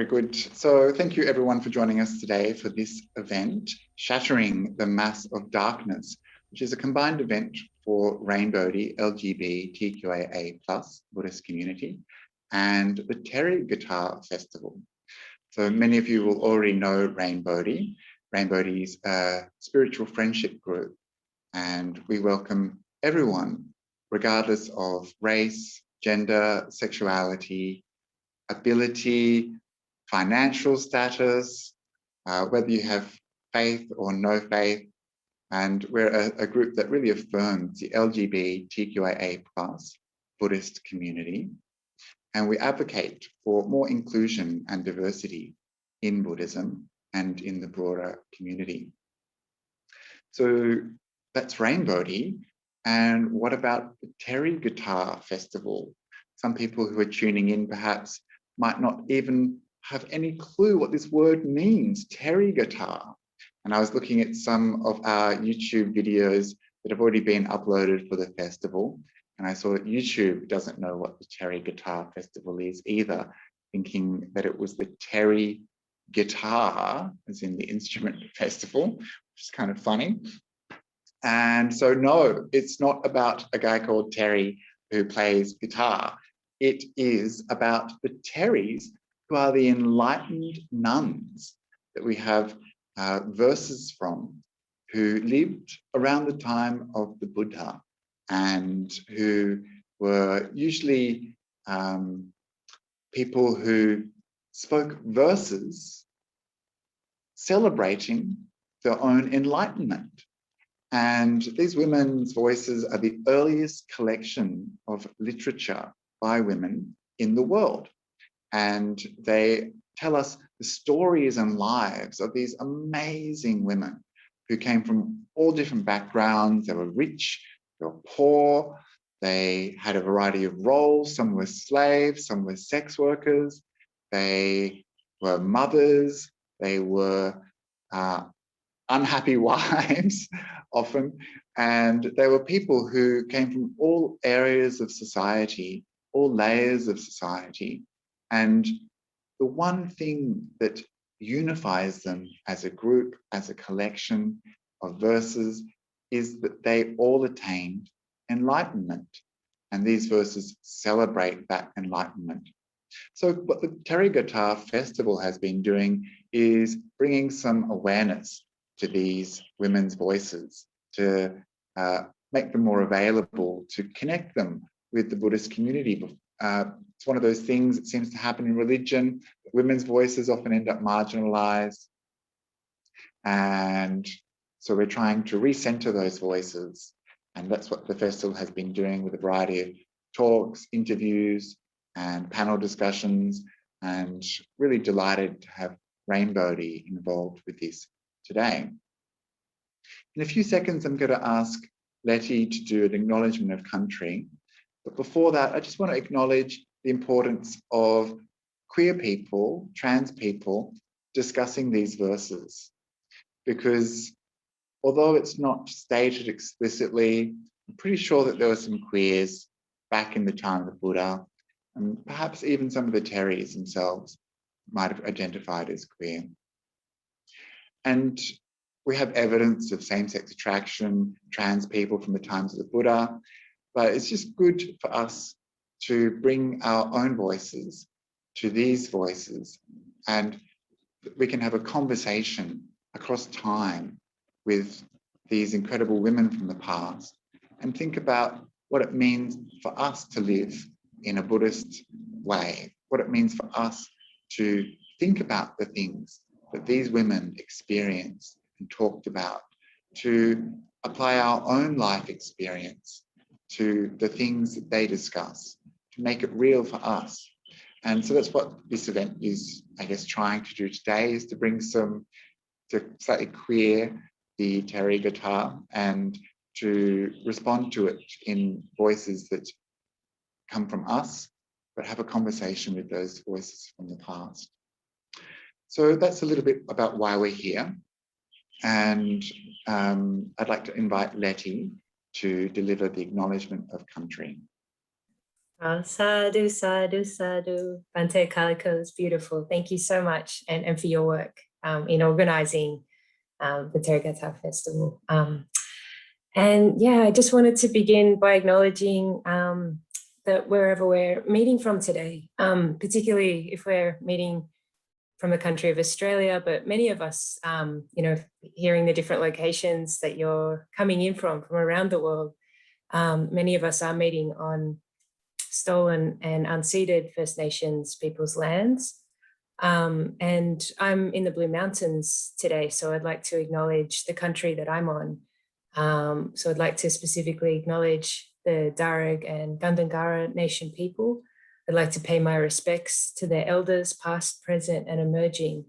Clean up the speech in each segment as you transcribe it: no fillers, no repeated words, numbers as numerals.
Very good. So thank you everyone for joining us today for this event, Shattering the Mass of Darkness, which is a combined event for Rainbodhi, LGBTQIA+ Buddhist community, and the Therigatha Festival. So many of you will already know Rainbodhi. Rainbodhi is a spiritual friendship group, and we welcome everyone, regardless of race, gender, sexuality, ability, financial status, whether you have faith or no faith. And we're a group that really affirms the LGBTQIA+ Buddhist community. And we advocate for more inclusion and diversity in Buddhism and in the broader community. So that's Rainbodhi. And what about the Therigatha Festival? Some people who are tuning in perhaps might not even have any clue what this word means, Therigatha. And I was looking at some of our YouTube videos that have already been uploaded for the festival, and I saw that YouTube doesn't know what the Therigatha Festival is either, thinking that it was the Theri guitar, as in the instrument festival, which is kind of funny. And so no, it's not about a guy called Theri who plays guitar. It is about the Theris, who are the enlightened nuns that we have verses from, who lived around the time of the Buddha and who were usually people who spoke verses celebrating their own enlightenment. And these women's voices are the earliest collection of literature by women in the world. And they tell us the stories and lives of these amazing women who came from all different backgrounds. They were rich, they were poor, they had a variety of roles. Some were slaves, some were sex workers, they were mothers, they were unhappy wives often, and they were people who came from all areas of society, all layers of society. And the one thing that unifies them as a group, as a collection of verses, is that they all attained enlightenment. And these verses celebrate that enlightenment. So what the Therigatha Festival has been doing is bringing some awareness to these women's voices, to make them more available, to connect them with the Buddhist community. It's one of those things that seems to happen in religion. Women's voices often end up marginalized. And so we're trying to recenter those voices. And that's what the festival has been doing with a variety of talks, interviews, and panel discussions. And really delighted to have Rainbodhi involved with this today. In a few seconds, I'm going to ask Letty to do an acknowledgement of country. But before that, I just want to acknowledge the importance of queer people, trans people, discussing these verses. Because although it's not stated explicitly, I'm pretty sure that there were some queers back in the time of the Buddha, and perhaps even some of the Theris themselves might have identified as queer. And we have evidence of same-sex attraction, trans people from the times of the Buddha, but it's just good for us to bring our own voices to these voices, and we can have a conversation across time with these incredible women from the past and think about what it means for us to live in a Buddhist way, what it means for us to think about the things that these women experienced and talked about, to apply our own life experience to the things that they discuss, to make it real for us. And so that's what this event is, I guess, trying to do today, is to bring to slightly queer the Therigatha and to respond to it in voices that come from us, but have a conversation with those voices from the past. So that's a little bit about why we're here. And I'd like to invite Letty to deliver the acknowledgement of country. Sadhu, sadhu, sadhu. Bante Kaliko is beautiful. Thank you so much, and for your work in organizing the Therigatha Festival. And yeah, I just wanted to begin by acknowledging that wherever we're meeting from today, particularly if we're meeting from the country of Australia, but many of us, hearing the different locations that you're coming in from around the world, many of us are meeting on stolen and unceded First Nations people's lands. And I'm in the Blue Mountains today, so I'd like to acknowledge the country that I'm on. So I'd like to specifically acknowledge the Darug and Gundungurra Nation people. I'd like to pay my respects to their elders, past, present, and emerging.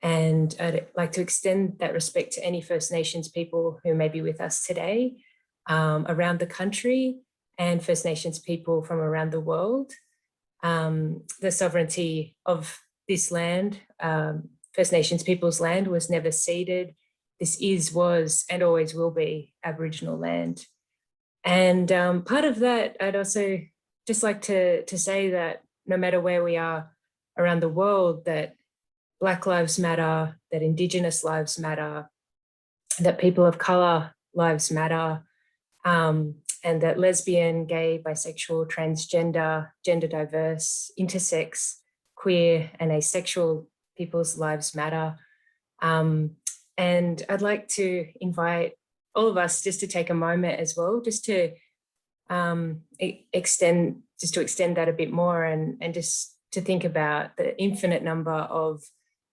And I'd like to extend that respect to any First Nations people who may be with us today around the country, and First Nations people from around the world. The sovereignty of this land, First Nations people's land, was never ceded. This is, was, and always will be Aboriginal land. And part of that, I'd also just like to say that no matter where we are around the world, that Black lives matter, that Indigenous lives matter, that people of colour lives matter, and that lesbian, gay, bisexual, transgender, gender diverse, intersex, queer, and asexual people's lives matter. And I'd like to invite all of us just to take a moment as well, just to extend that a bit more, and just to think about the infinite number of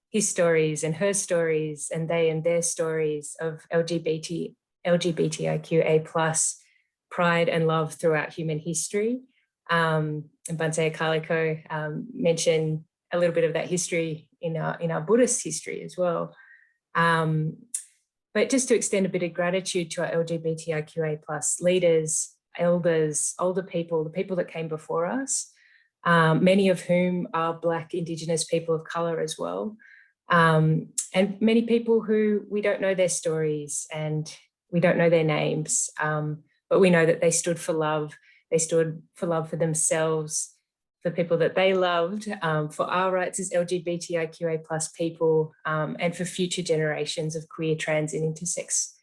his stories and her stories and they and their stories of LGBTIQA plus pride and love throughout human history. And Bante Kaliko mentioned a little bit of that history in our Buddhist history as well. But just to extend a bit of gratitude to our LGBTIQA plus leaders, elders, older people, the people that came before us, many of whom are Black, Indigenous people of colour as well. And many people who we don't know their stories and we don't know their names, but we know that they stood for love. They stood for love for themselves, for people that they loved, for our rights as LGBTIQA plus people, and for future generations of queer, trans, and intersex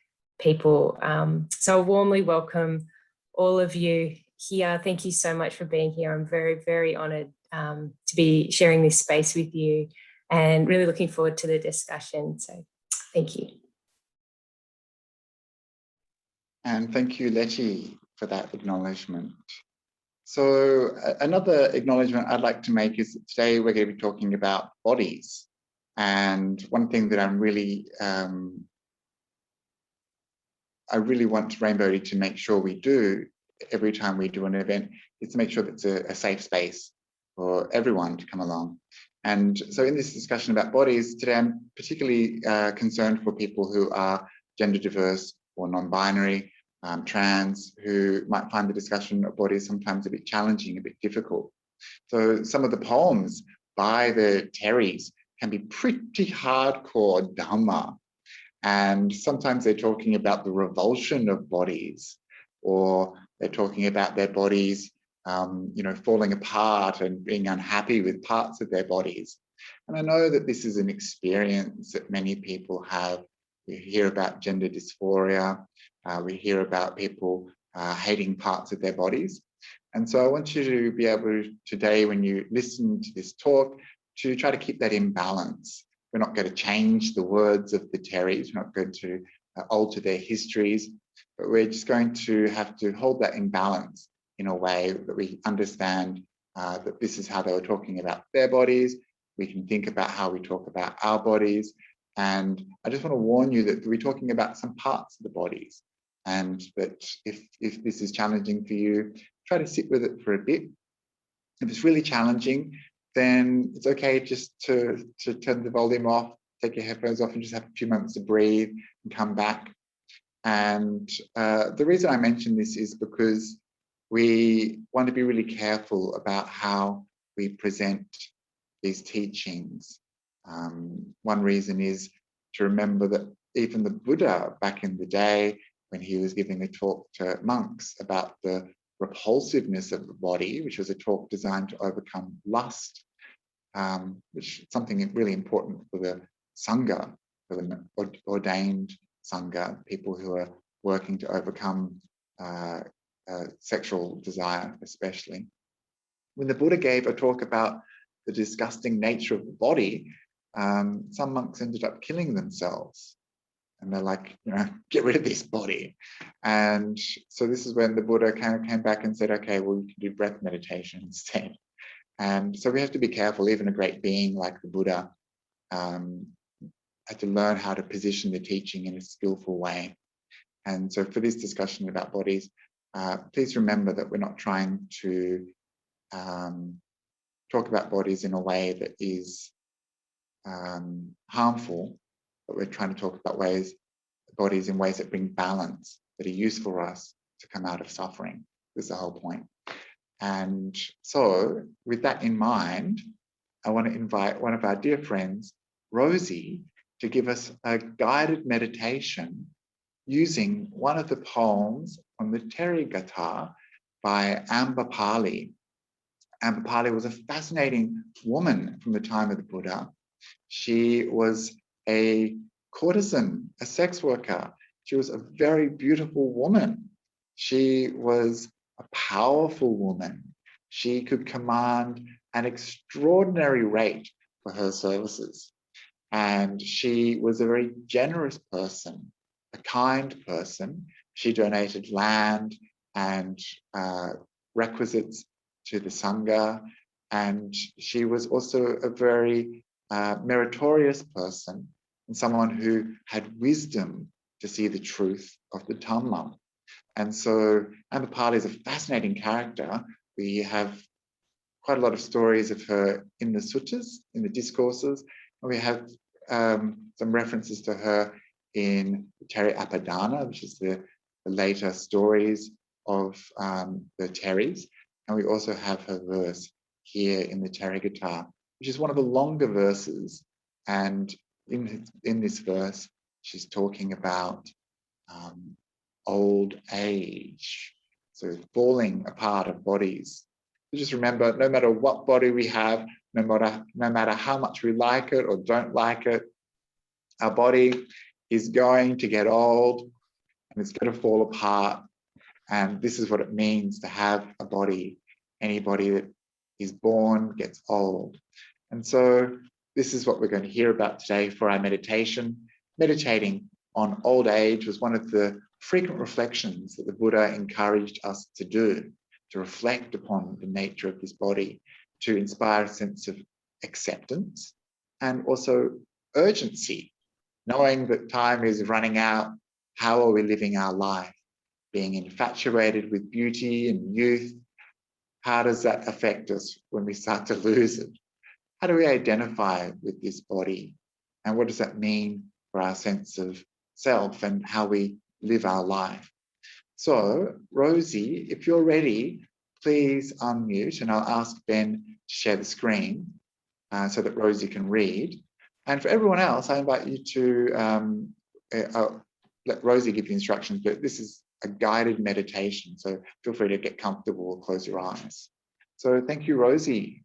people. So I warmly welcome all of you here. Thank you so much for being here. I'm very, very honoured to be sharing this space with you, and really looking forward to the discussion. So thank you. And thank you, Letty, for that acknowledgement. So another acknowledgement I'd like to make is that today we're going to be talking about bodies. And one thing that I'm really, I really want Rainbodhi to make sure we do every time we do an event is to make sure that it's a safe space for everyone to come along. And so in this discussion about bodies, today I'm particularly concerned for people who are gender diverse or non-binary, trans, who might find the discussion of bodies sometimes a bit challenging, a bit difficult. So some of the poems by the Theris can be pretty hardcore Dharma. And sometimes they're talking about the revulsion of bodies, or they're talking about their bodies, falling apart and being unhappy with parts of their bodies. And I know that this is an experience that many people have. We hear about gender dysphoria. We hear about people hating parts of their bodies. And so I want you to be able to, today, when you listen to this talk, to try to keep that in balance. We're not going to change the words of the Theris. We're not going to alter their histories, but we're just going to have to hold that in balance in a way that we understand that this is how they were talking about their bodies. We can think about how we talk about our bodies. And I just want to warn you that we're talking about some parts of the bodies, and that if this is challenging for you, try to sit with it for a bit. If it's really challenging, then it's okay just to turn the volume off, take your headphones off, and just have a few moments to breathe and come back. And the reason I mention this is because we want to be really careful about how we present these teachings. One reason is to remember that even the Buddha back in the day, when he was giving a talk to monks about the repulsiveness of the body, which was a talk designed to overcome lust, which is something really important for the Sangha, for the ordained Sangha, people who are working to overcome sexual desire, especially. When the Buddha gave a talk about the disgusting nature of the body, some monks ended up killing themselves. And they're like, get rid of this body. And so this is when the Buddha kind of came back and said, okay, well, you can do breath meditation instead. And so we have to be careful. Even a great being like the Buddha had to learn how to position the teaching in a skillful way. And so for this discussion about bodies, please remember that we're not trying to talk about bodies in a way that is harmful, but we're trying to talk about bodies in ways that bring balance, that are useful for us to come out of suffering. This is the whole point. And so with that in mind, I want to invite one of our dear friends, Rosie, to give us a guided meditation using one of the poems from the Therigatha by Ampapali. Ampapali was a fascinating woman from the time of the Buddha. She was a courtesan, a sex worker. She was a very beautiful woman. She was a powerful woman. She could command an extraordinary rate for her services. And she was a very generous person, a kind person. She donated land and requisites to the Sangha. And she was also a very meritorious person and someone who had wisdom to see the truth of the Dharma. And so Ampapali is a fascinating character. We have quite a lot of stories of her in the suttas, in the discourses. And we have some references to her in Theri Apadana, which is the later stories of the Theris. And we also have her verse here in the Therigatha, which is one of the longer verses. And in this verse, she's talking about old age, so falling apart of bodies. So just remember, no matter what body we have, no matter how much we like it or don't like it, our body is going to get old and it's going to fall apart. And this is what it means to have a body. Anybody that is born gets old. And so this is what we're going to hear about today for our meditation. Meditating on old age was one of the frequent reflections that the Buddha encouraged us to do, to reflect upon the nature of this body, to inspire a sense of acceptance and also urgency, knowing that time is running out. How are we living our life? Being infatuated with beauty and youth, how does that affect us when we start to lose it? How do we identify with this body? And what does that mean for our sense of self and how we live our life? So, Rosie, if you're ready, please unmute and I'll ask Ben to share the screen so that Rosie can read. And for everyone else, I invite you to let Rosie give you instructions, but this is a guided meditation, so feel free to get comfortable or close your eyes. So thank you, Rosie.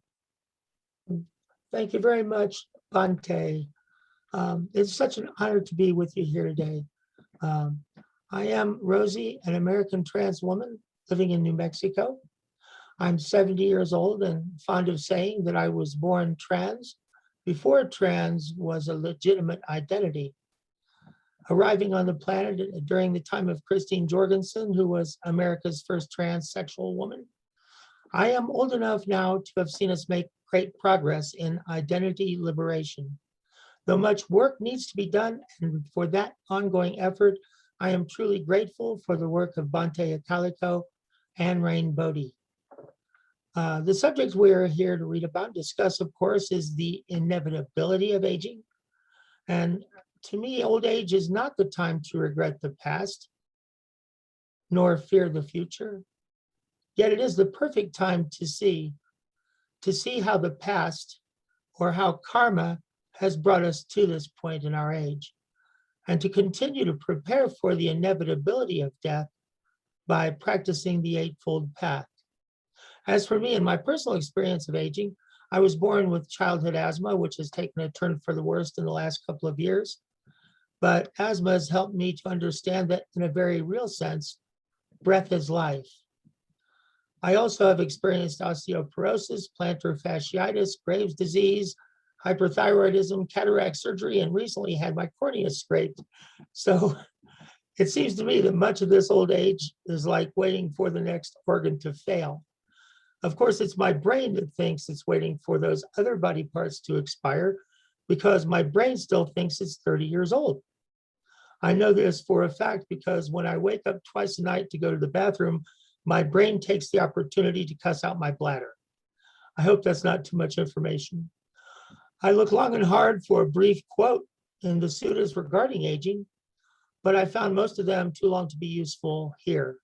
Thank you very much, Bhante. It's such an honor to be with you here today. I am Rosie, an American trans woman living in New Mexico. I'm 70 years old and fond of saying that I was born trans before trans was a legitimate identity. Arriving on the planet during the time of Christine Jorgensen, who was America's first transsexual woman. I am old enough now to have seen us make great progress in identity liberation. Though much work needs to be done, and for that ongoing effort, I am truly grateful for the work of Bhante Akaliko and Rainbodhi. The subject we're here to read about, discuss, of course, is the inevitability of aging. And to me, old age is not the time to regret the past, nor fear the future. Yet it is the perfect time to see how the past or how karma has brought us to this point in our age, and to continue to prepare for the inevitability of death by practicing the Eightfold Path. As for me and my personal experience of aging, I was born with childhood asthma, which has taken a turn for the worst in the last couple of years. But asthma has helped me to understand that in a very real sense, breath is life. I also have experienced osteoporosis, plantar fasciitis, Graves' disease, hyperthyroidism, cataract surgery, and recently had my cornea scraped. So it seems to me that much of this old age is like waiting for the next organ to fail. Of course, it's my brain that thinks it's waiting for those other body parts to expire because my brain still thinks it's 30 years old. I know this for a fact because when I wake up twice a night to go to the bathroom, my brain takes the opportunity to cuss out my bladder. I hope that's not too much information. I looked long and hard for a brief quote in the suttas regarding aging, but I found most of them too long to be useful here.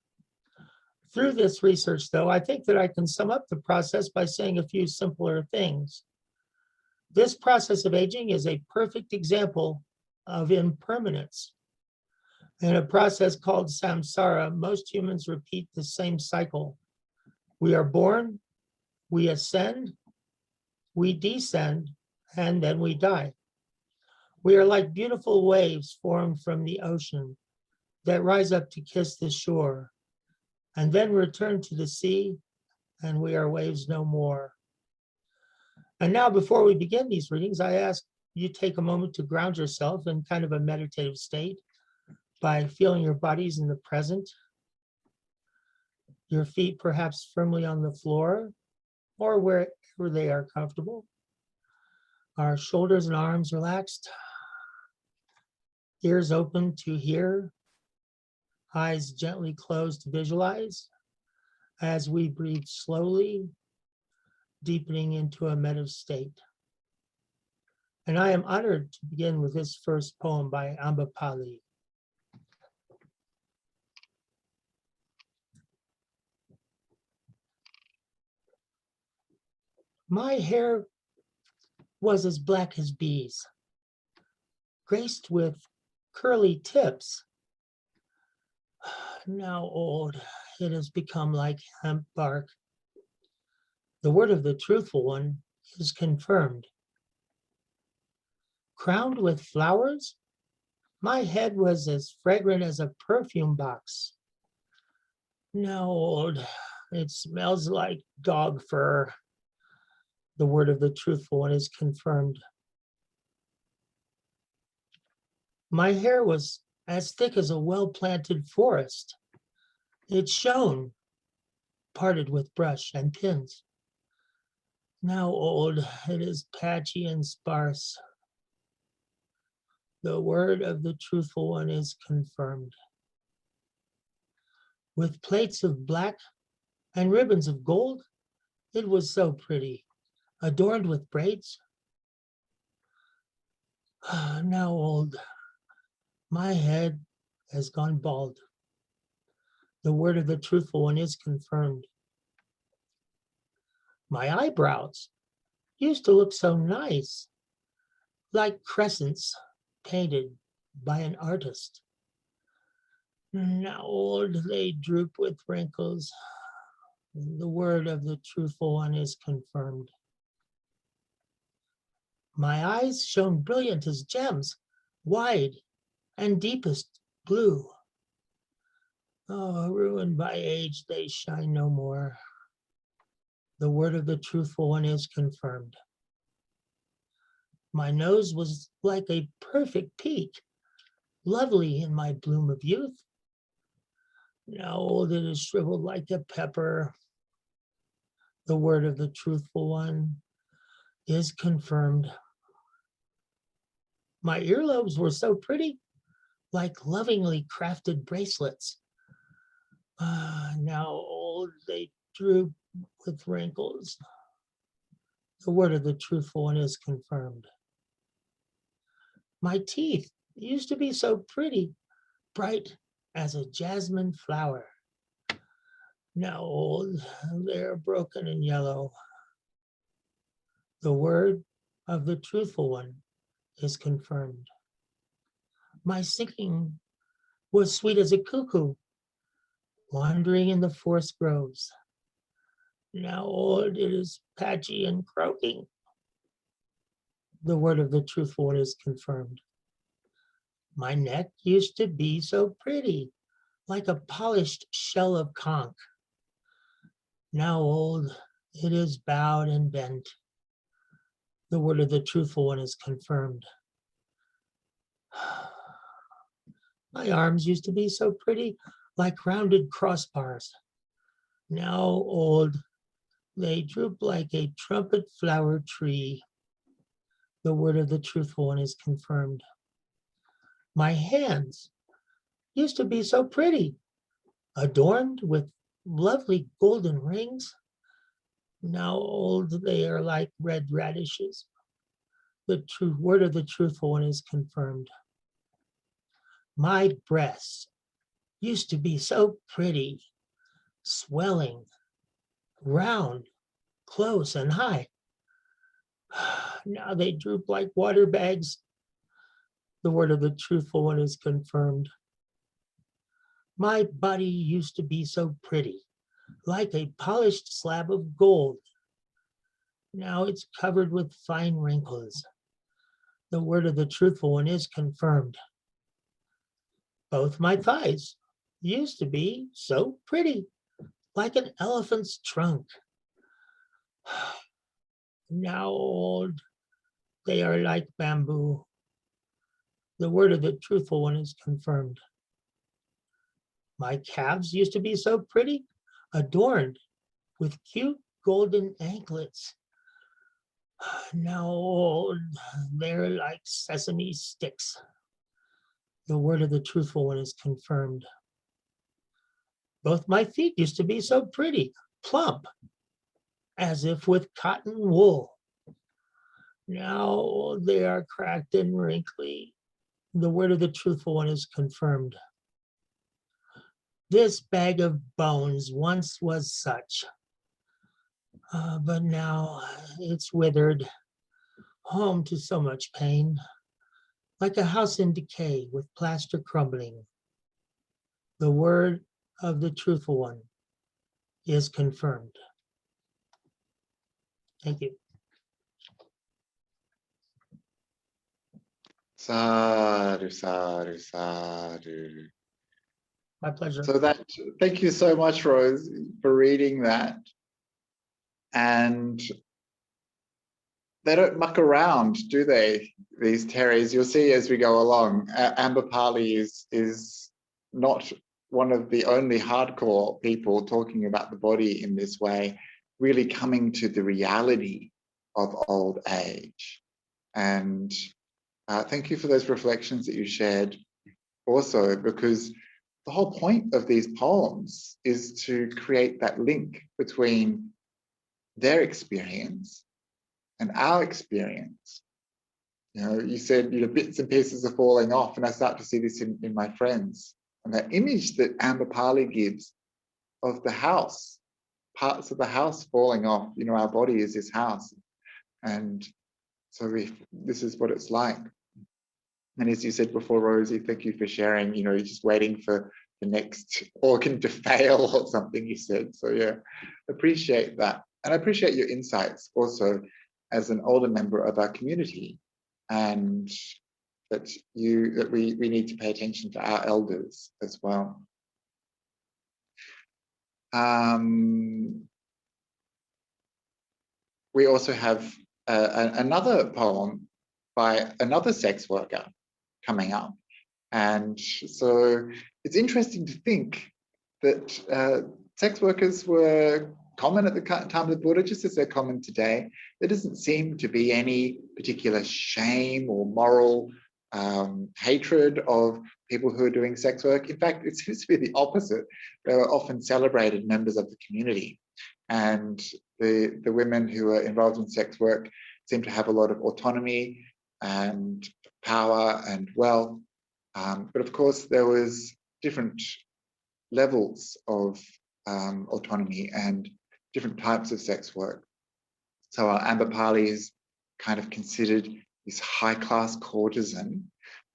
Through this research, though, I think that I can sum up the process by saying a few simpler things. This process of aging is a perfect example of impermanence. In a process called samsara, most humans repeat the same cycle. We are born, we ascend, we descend, and then we die. We are like beautiful waves formed from the ocean that rise up to kiss the shore, and then return to the sea, and we are waves no more. And now, before we begin these readings, I ask you take a moment to ground yourself in kind of a meditative state by feeling your bodies in the present, your feet perhaps firmly on the floor or wherever they are comfortable. Our shoulders and arms relaxed, ears open to hear, eyes gently closed to visualize as we breathe slowly, deepening into a meditative state. And I am honored to begin with this first poem by Ampapali. My hair was as black as bees, graced with curly tips. Now old, it has become like hemp bark. The word of the truthful one is confirmed. Crowned with flowers, my head was as fragrant as a perfume box. Now old, it smells like dog fur. The word of the truthful one is confirmed. My hair was as thick as a well-planted forest. It shone, parted with brush and pins. Now old, it is patchy and sparse. The word of the truthful one is confirmed. With plates of black and ribbons of gold, it was so pretty, adorned with braids. Now old, my head has gone bald. The word of the truthful one is confirmed. My eyebrows used to look so nice, like crescents painted by an artist. Now old, they droop with wrinkles. The word of the truthful one is confirmed. My eyes shone brilliant as gems, wide and deepest blue. Oh, ruined by age, they shine no more. The word of the truthful one is confirmed. My nose was like a perfect peak, lovely in my bloom of youth. Now old, it is shriveled like a pepper. The word of the truthful one is confirmed. My earlobes were so pretty, like lovingly crafted bracelets. Now old, they droop with wrinkles. The word of the truthful one is confirmed. My teeth used to be so pretty, bright as a jasmine flower. Now old, they're broken and yellow. The word of the truthful one is confirmed. My singing was sweet as a cuckoo, wandering in the forest groves. Now old, it is patchy and croaking. The word of the truthful one is confirmed. My neck used to be so pretty, like a polished shell of conch. Now old, it is bowed and bent. The word of the truthful one is confirmed. My arms used to be so pretty, like rounded crossbars. Now old, they droop like a trumpet flower tree. The word of the truthful one is confirmed. My hands used to be so pretty, adorned with lovely golden rings. Now old, they are like red radishes. The true word of the truthful one is confirmed. My breasts used to be so pretty, swelling, round, close, and high. Now they droop like water bags. The word of the truthful one is confirmed. My body used to be so pretty, like a polished slab of gold. Now it's covered with fine wrinkles. The word of the truthful one is confirmed. Both my thighs used to be so pretty, like an elephant's trunk. Now old, they are like bamboo. The word of the truthful one is confirmed. My calves used to be so pretty, adorned with cute golden anklets. Now old, they're like sesame sticks. The word of the truthful one is confirmed. Both my feet used to be so pretty, plump, as if with cotton wool. Now they are cracked and wrinkly. The word of the truthful one is confirmed. This bag of bones once was such, but now it's withered, home to so much pain, like a house in decay with plaster crumbling. The word of the truthful one is confirmed. Thank you. Sadhu, sadhu, sadhu. My pleasure. So thank you so much, Rose, for reading that. And they don't muck around, do they, these Theris? You'll see as we go along. Ampapali is not one of the only hardcore people talking about the body in this way, really coming to the reality of old age. And thank you for those reflections that you shared also, because the whole point of these poems is to create that link between their experience and our experience. You know, you said, you know, bits and pieces are falling off, and I start to see this in my friends. And that image that Ampapali gives of the house, parts of the house falling off, you know, our body is this house. And so this is what it's like. And as you said before, Rosie, thank you for sharing. You know, you're just waiting for the next organ to fail or something, you said. So yeah, appreciate that. And I appreciate your insights also as an older member of our community, and that we need to pay attention to our elders as well. We also have another poem by another sex worker coming up. And so it's interesting to think that sex workers were common at the time of the Buddha, just as they're common today. There doesn't seem to be any particular shame or moral hatred of people who are doing sex work. In fact, it seems to be the opposite. They were often celebrated members of the community. And the women who are involved in sex work seem to have a lot of autonomy and power and wealth. But of course, there was different levels of autonomy and different types of sex work. So Ampapali is kind of considered this high-class courtesan.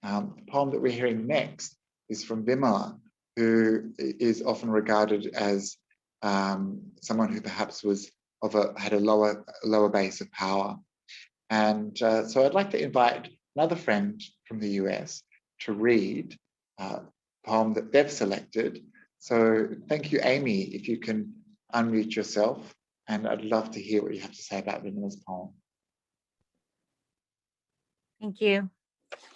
The poem that we're hearing next is from Vimala, who is often regarded as someone who perhaps was had a lower base of power. And so I'd like to invite another friend from the US to read a poem that they've selected. So thank you, Amy, if you can unmute yourself, and I'd love to hear what you have to say about Vimala's poem. Thank you.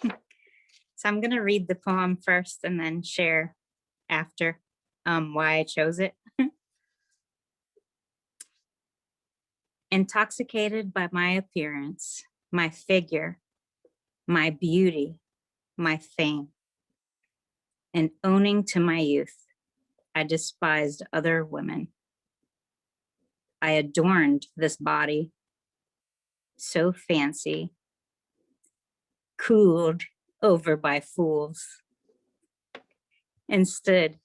So I'm going to read the poem first and then share after why I chose it. Intoxicated by my appearance, my figure, my beauty, my fame, and owning to my youth, I despised other women. I adorned this body, so fancy, cooled over by fools, and stood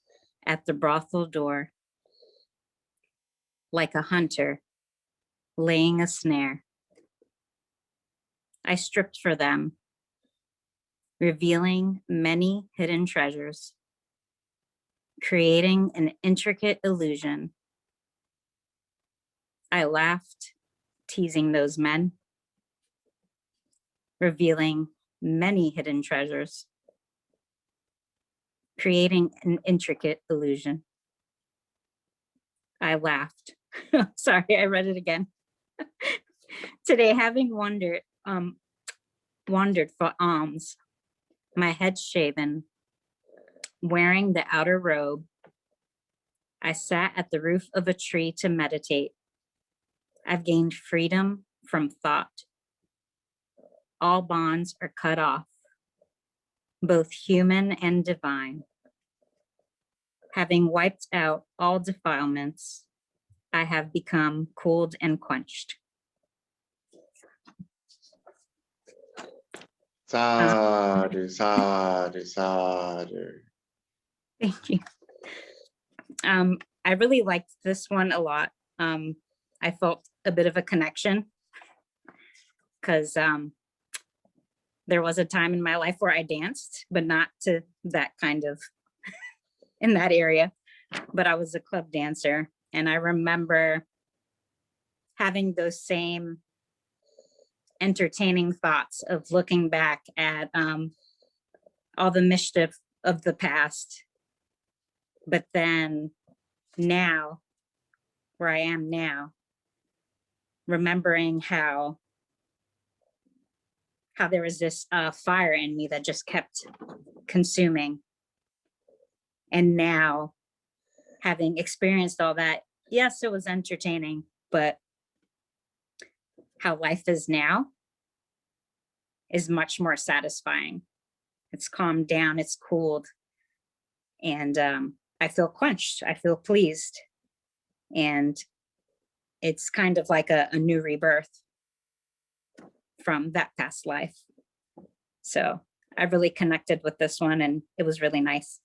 at the brothel door like a hunter laying a snare. I stripped for them, revealing many hidden treasures, creating an intricate illusion. I laughed, teasing those men, revealing many hidden treasures, creating an intricate illusion. I laughed. Sorry, I read it again. Today, having wandered for alms, my head shaven, wearing the outer robe, I sat at the roof of a tree to meditate. I've gained freedom from thought. All bonds are cut off, both human and divine. Having wiped out all defilements, I have become cooled and quenched. Sadhu, sadhu, sadhu. Thank you. I really liked this one a lot. I felt a bit of a connection because there was a time in my life where I danced, but not to that kind of, in that area, but I was a club dancer. And I remember having those same entertaining thoughts of looking back at all the mischief of the past. But then now, where I am now, remembering how there was this fire in me that just kept consuming. And now, having experienced all that, yes, it was entertaining, but how life is now is much more satisfying. It's calmed down, it's cooled, and I feel quenched, I feel pleased. And it's kind of like a new rebirth from that past life. So I really connected with this one and it was really nice.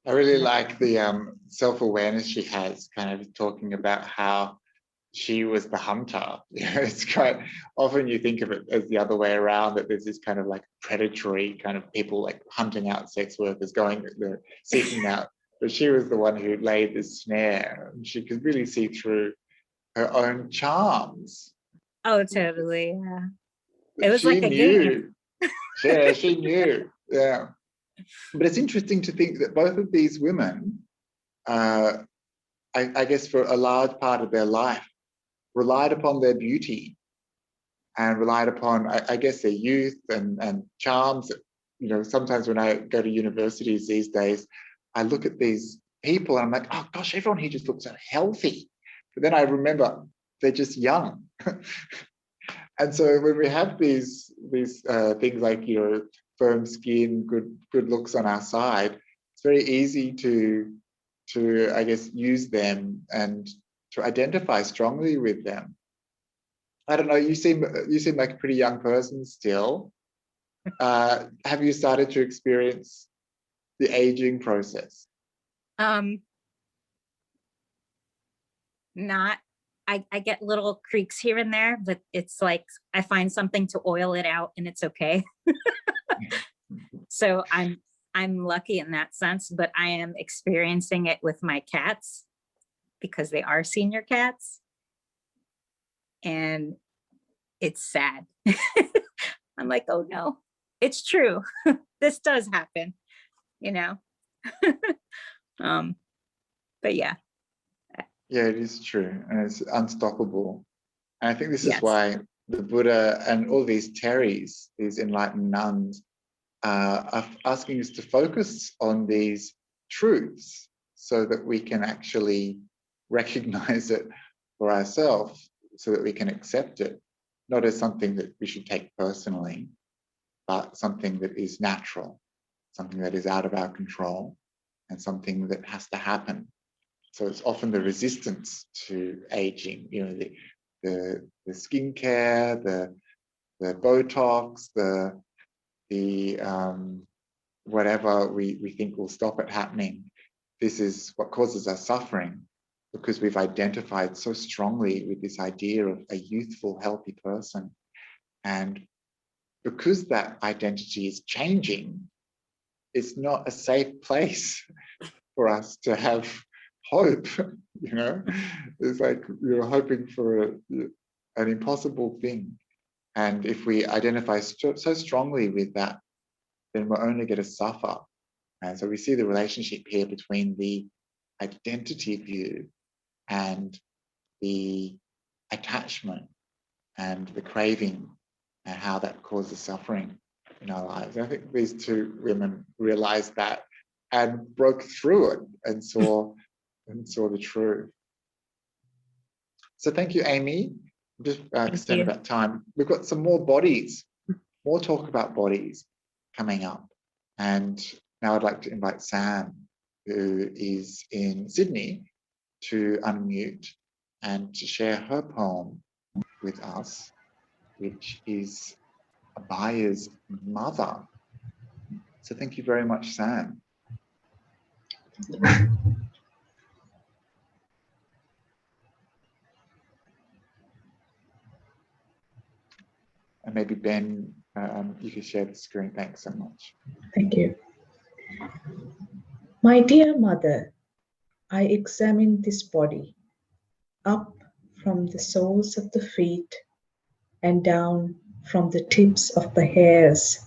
I really like the self-awareness she has, kind of talking about how she was the hunter. It's quite often you think of it as the other way around, that there's this kind of like predatory kind of people like hunting out sex workers, they're seeking out. But she was the one who laid this snare, and she could really see through her own charms. Oh, totally. Yeah. It was She like a knew. game. Yeah, she knew. Yeah. But it's interesting to think that both of these women, I guess for a large part of their life, relied upon their beauty and relied upon, I guess, their youth and charms. You know, sometimes when I go to universities these days, I look at these people and I'm like, oh gosh, everyone here just looks so healthy. But then I remember they're just young. And so when we have these things like, you know, firm skin, good looks on our side, it's very easy to I guess use them and to identify strongly with them. I don't know, you seem like a pretty young person still. Have you started to experience the aging process? Not, I get little creaks here and there, but it's like I find something to oil it out and it's okay. So I'm lucky in that sense, but I am experiencing it with my cats because they are senior cats. And it's sad. I'm like, oh no, it's true. This does happen, you know? But yeah. Yeah, it is true, and it's unstoppable. And I think this is Yes. why the Buddha and all these Theris, these enlightened nuns, are asking us to focus on these truths so that we can actually recognize it for ourselves, so that we can accept it, not as something that we should take personally, but something that is natural, something that is out of our control, and something that has to happen. So it's often the resistance to aging, you know, the skincare, the Botox, the whatever we think will stop it happening. This is what causes us suffering, because we've identified so strongly with this idea of a youthful, healthy person. And because that identity is changing, it's not a safe place for us to have hope. You know, it's like you're hoping for an impossible thing. And if we identify so strongly with that, then we're only going to suffer. And so we see the relationship here between the identity view and the attachment and the craving, and how that causes suffering in our lives. And I think these two women realized that and broke through it and saw the truth. So thank you, Amy. I'm just concerned about time. We've got some more bodies, more talk about bodies coming up. And now I'd like to invite Sam, who is in Sydney, to unmute and to share her poem with us, which is Abhaya's mother. So thank you very much, Sam. And maybe Ben, you can share the screen. Thanks so much. Thank you. My dear mother, I examine this body up from the soles of the feet and down from the tips of the hairs,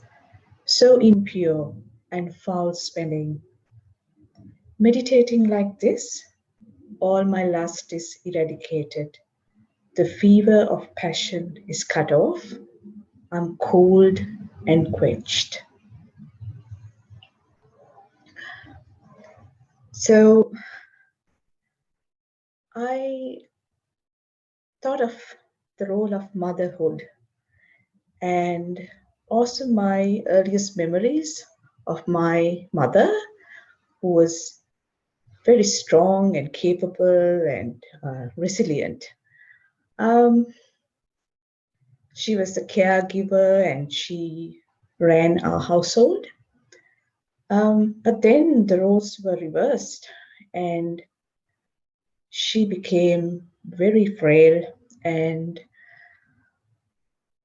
so impure and foul-smelling. Meditating like this, all my lust is eradicated. The fever of passion is cut off. I'm cooled and quenched. So I thought of the role of motherhood, and also my earliest memories of my mother, who was very strong and capable and resilient. She was the caregiver and she ran our household. But then the roles were reversed and she became very frail and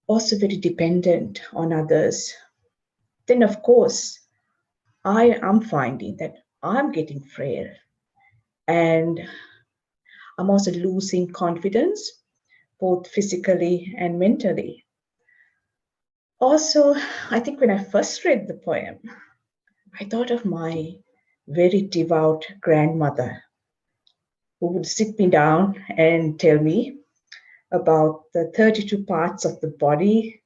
also very dependent on others. Then, of course, I am finding that I'm getting frail and I'm also losing confidence, both physically and mentally. Also, I think when I first read the poem, I thought of my very devout grandmother who would sit me down and tell me about the 32 parts of the body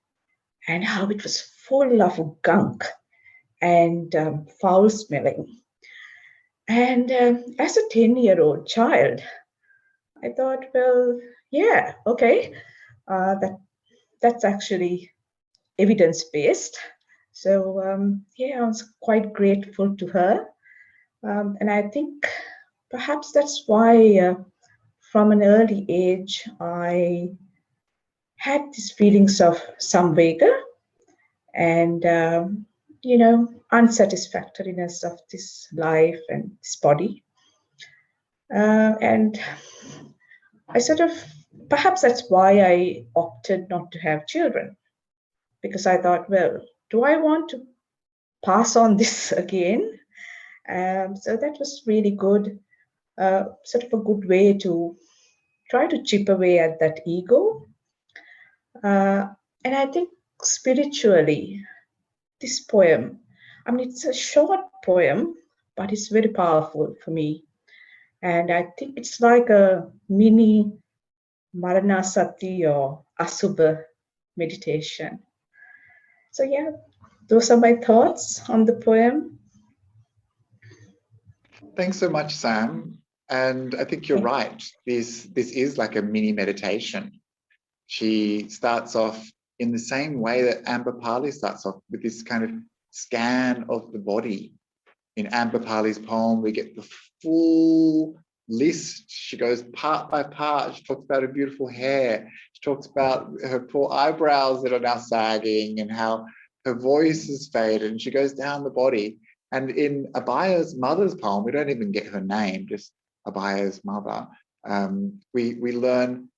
and how it was full of gunk and foul smelling. And as a 10-year-old child, I thought, well, yeah, okay, that's actually evidence-based. So yeah, I was quite grateful to her. And I think perhaps that's why from an early age, I had these feelings of samvega and, you know, unsatisfactoriness of this life and this body. And I sort of, perhaps that's why I opted not to have children, because I thought, well, do I want to pass on this again. So that was really good, sort of a good way to try to chip away at that ego. And I think spiritually, this poem, I mean, it's a short poem, but it's very powerful for me. And I think it's like a mini Maranasati or Asubha meditation. So yeah, those are my thoughts on the poem. Thanks so much, Sam. And I think you're right. This is like a mini meditation. She starts off in the same way that Ampapali starts off, with this kind of scan of the body. In Ampapali's poem, we get the full list. She goes part by part. She talks about her beautiful hair. She talks about her poor eyebrows that are now sagging and how her voice has faded. And she goes down the body. And in Abhaya's mother's poem, we don't even get her name, just Abhaya's mother. We learn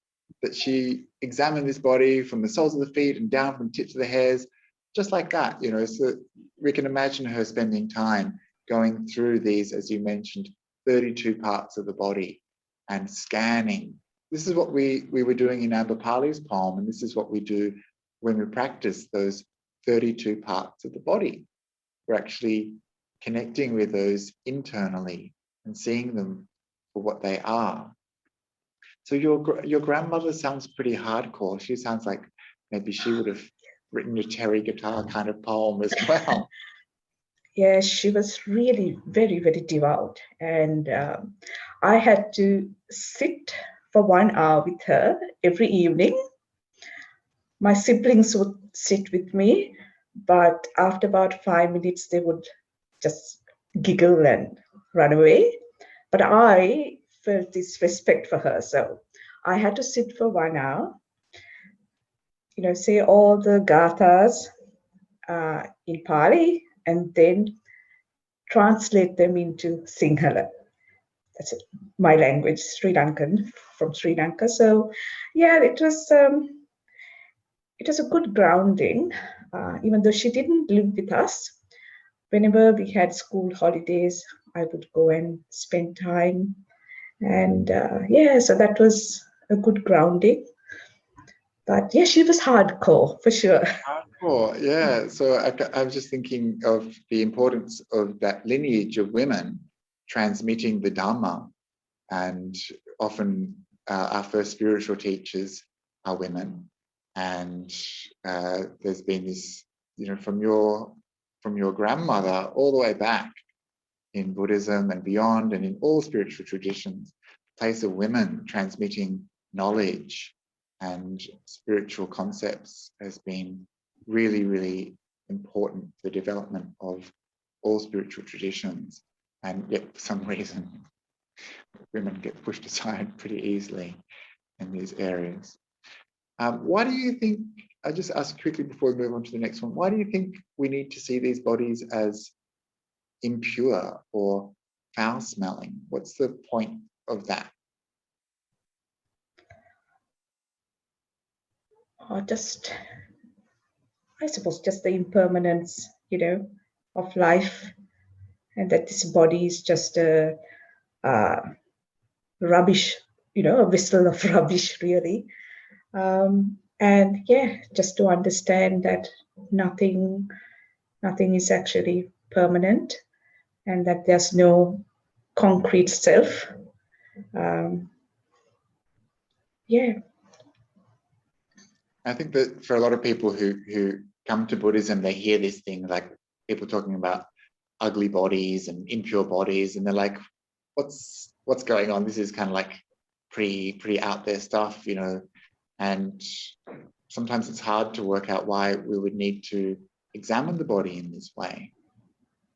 that she examined this body from the soles of the feet and down from the tips of the hairs, just like that, you know. So we can imagine her spending time going through these, as you mentioned, 32 parts of the body and scanning. This is what we were doing in Ampapali's poem, and this is what we do when we practice those 32 parts of the body. We're actually connecting with those internally and seeing them for what they are. So your grandmother sounds pretty hardcore. She sounds like maybe she would have written a Therigatha kind of poem as well. Yeah, she was really very, very devout. And I had to sit for 1 hour with her every evening. My siblings would sit with me, but after about 5 minutes, they would just giggle and run away. But I felt this respect for her. So I had to sit for 1 hour, you know, say all the gathas in Pali, and then translate them into Sinhala. That's it, my language, Sri Lankan, from Sri Lanka. So yeah, it was a good grounding, even though she didn't live with us. Whenever we had school holidays, I would go and spend time. And yeah, so that was a good grounding. But yeah, she was hardcore for sure. Hardcore, yeah. So I was just thinking of the importance of that lineage of women transmitting the Dharma. And often our first spiritual teachers are women. And there's been this, you know, from your grandmother all the way back in Buddhism and beyond, and in all spiritual traditions, the place of women transmitting knowledge and spiritual concepts has been really, really important for the development of all spiritual traditions. And yet, for some reason, women get pushed aside pretty easily in these areas. Why do you think, I'll just ask quickly before we move on to the next one, why do you think we need to see these bodies as impure or foul smelling? What's the point of that? Or just, I suppose, just the impermanence, you know, of life, and that this body is just a rubbish, you know, a vessel of rubbish, really. And yeah, just to understand that nothing is actually permanent, and that there's no concrete self. Yeah. I think that for a lot of people who come to Buddhism, they hear this thing like people talking about ugly bodies and impure bodies, and they're like, what's going on? This is kind of like pretty out there stuff, you know. And sometimes it's hard to work out why we would need to examine the body in this way.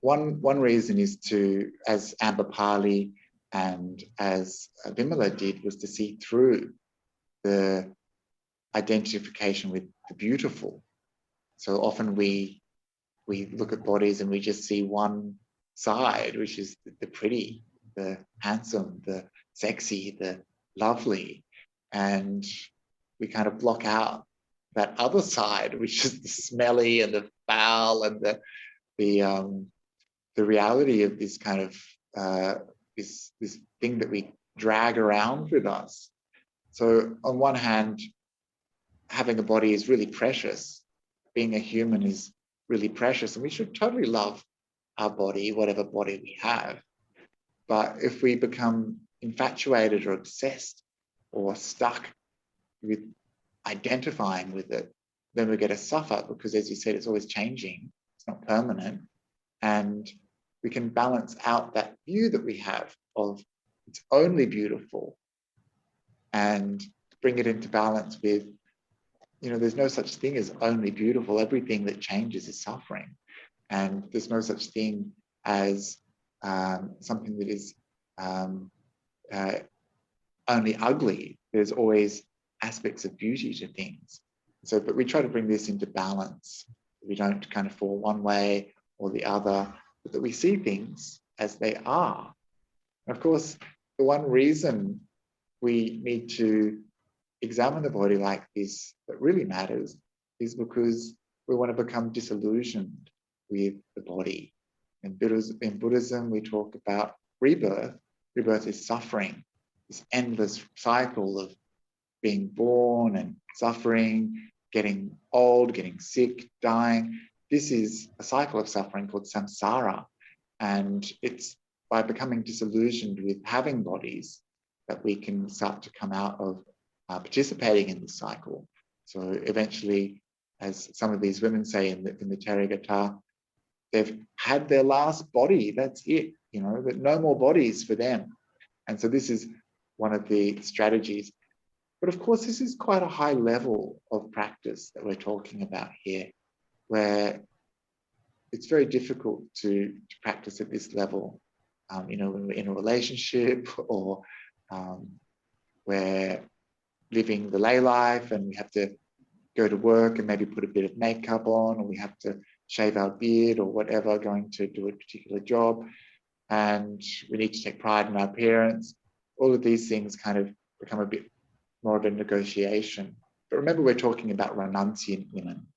One reason is to, as Ampapali and as Vimala did, was to see through the identification with the beautiful. So often we look at bodies and we just see one side, which is the pretty, the handsome, the sexy, the lovely, and we kind of block out that other side, which is the smelly and the foul and the the reality of this kind of this thing that we drag around with us. So on one hand, having a body is really precious. Being a human is really precious, and we should totally love our body, whatever body we have. But if we become infatuated or obsessed or stuck with identifying with it, then we're going to suffer, because, as you said, it's always changing. It's not permanent. And we can balance out that view that we have of it's only beautiful, and bring it into balance with, there's no such thing as only beautiful. Everything that changes is suffering. And there's no such thing as something that is only ugly. There's always aspects of beauty to things. So, but we try to bring this into balance. We don't kind of fall one way or the other, but that we see things as they are. And of course, the one reason we need to examine the body like this that really matters is because we want to become disillusioned with the body. In Buddhism, we talk about rebirth. Rebirth is suffering, this endless cycle of being born and suffering, getting old, getting sick, dying. This is a cycle of suffering called samsara. And it's by becoming disillusioned with having bodies that we can start to come out of participating in this cycle. So eventually, as some of these women say in the Therigatha, they've had their last body. That's it. That no more bodies for them. And so this is one of the strategies. But of course, this is quite a high level of practice that we're talking about here, where it's very difficult to practice at this level. When we're in a relationship, or we're living the lay life and we have to go to work and maybe put a bit of makeup on, or we have to shave our beard or whatever, going to do a particular job, and we need to take pride in our appearance. All of these things kind of become a bit more of a negotiation. But remember, we're talking about renunciant women.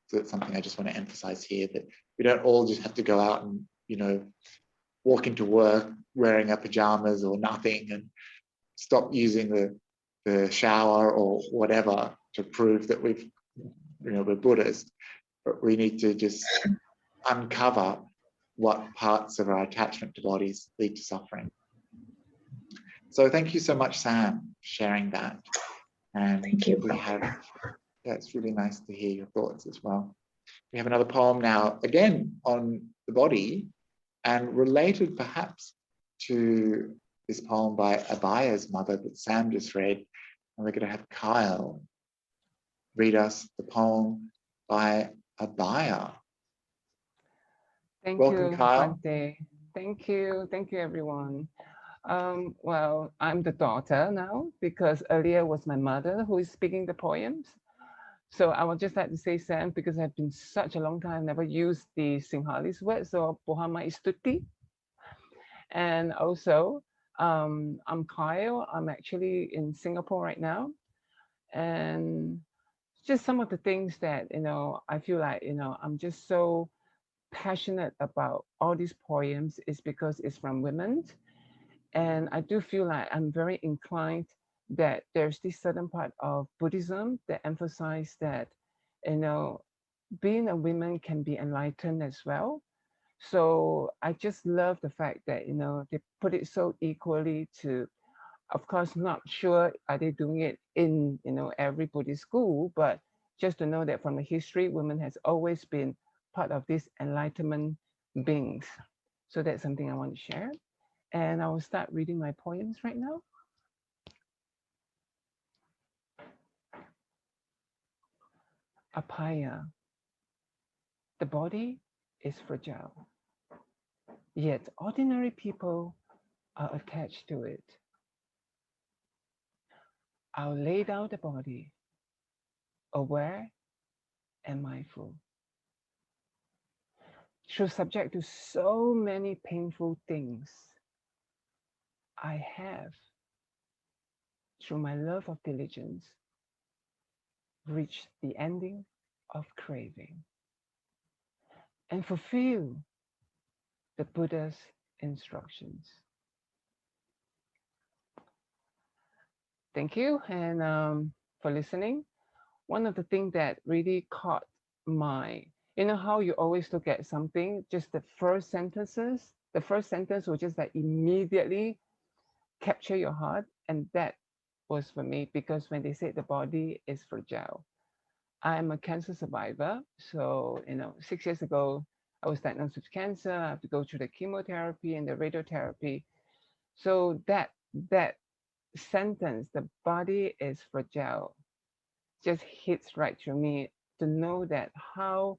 So that's something I just want to emphasize here, that we don't all just have to go out and, walk into work wearing our pajamas or nothing, and stop using the shower or whatever to prove that we're Buddhist. But we need to just uncover what parts of our attachment to bodies lead to suffering. So thank you so much, Sam, for sharing that. And Thank you. It's really nice to hear your thoughts as well. We have another poem now, again, on the body, and related perhaps to this poem by Abhaya's mother that Sam just read. And we're going to have Kyle read us the poem by Abhaya. Welcome, you, Kyle. Bhante. Thank you, everyone. Well, I'm the daughter now, because earlier was my mother who is speaking the poems. So I would just like to say, Sam, because I've been such a long time never used the Sinhalese word, so Pohama is tutti. And also, I'm Kyle. I'm actually in Singapore right now. And just some of the things that, I feel like, I'm just so passionate about all these poems is because it's from women. And I do feel like I'm very inclined that there's this certain part of Buddhism that emphasize that, being a woman can be enlightened as well. So I just love the fact that, they put it so equally to, of course, not sure are they doing it in, every Buddhist school, but just to know that from the history, women has always been part of this enlightenment beings. So that's something I want to share. And I will start reading my poems right now. Abhaya. The body is fragile, yet ordinary people are attached to it. I'll lay down the body, aware and mindful. Though subject to so many painful things, I have, through my love of diligence, reached the ending of craving. and fulfill the Buddha's instructions. Thank you, and for listening. One of the things that really caught my, you know how you always look at something, just the first sentences, the first sentence will just like immediately capture your heart. And that was for me, because when they said the body is fragile, I'm a cancer survivor. So, 6 years ago, I was diagnosed with cancer. I have to go through the chemotherapy and the radiotherapy. So that sentence, the body is fragile, just hits right through me, to know that how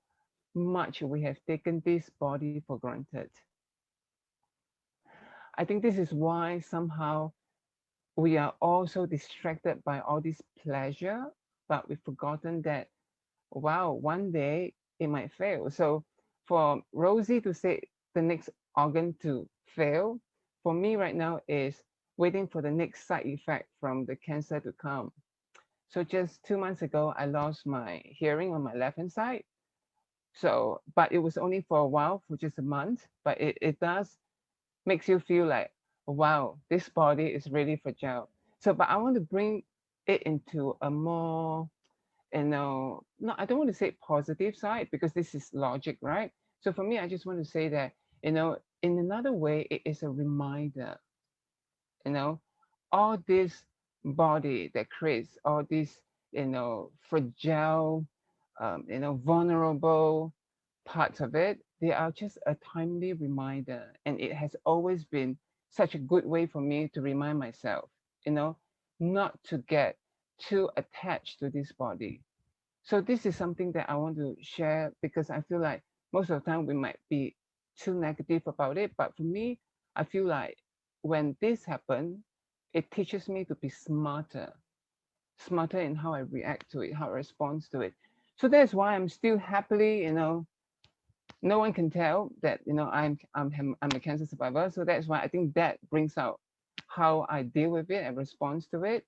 much we have taken this body for granted. I think this is why somehow we are also distracted by all this pleasure, but we've forgotten that, wow, one day it might fail. So for Rosie to say the next organ to fail, for me right now is waiting for the next side effect from the cancer to come. So just 2 months ago, I lost my hearing on my left hand side. So, but it was only for a while, for just a month, but it does makes you feel like, wow, this body is really fragile. So, but I want to bring it into a more, no, I don't want to say positive side, because this is logic, right? So for me, I just want to say that, in another way, it is a reminder, you know, all this body that creates all these, fragile, vulnerable parts of it, they are just a timely reminder. And it has always been such a good way for me to remind myself, not to get too attached to this body. So this is something that I want to share, because I feel like most of the time we might be too negative about it. But for me, I feel like when this happens, it teaches me to be smarter in how I react to it, how I respond to it. So that's why I'm still happily, no one can tell that, I'm a cancer survivor. So that's why I think that brings out how I deal with it and respond to it.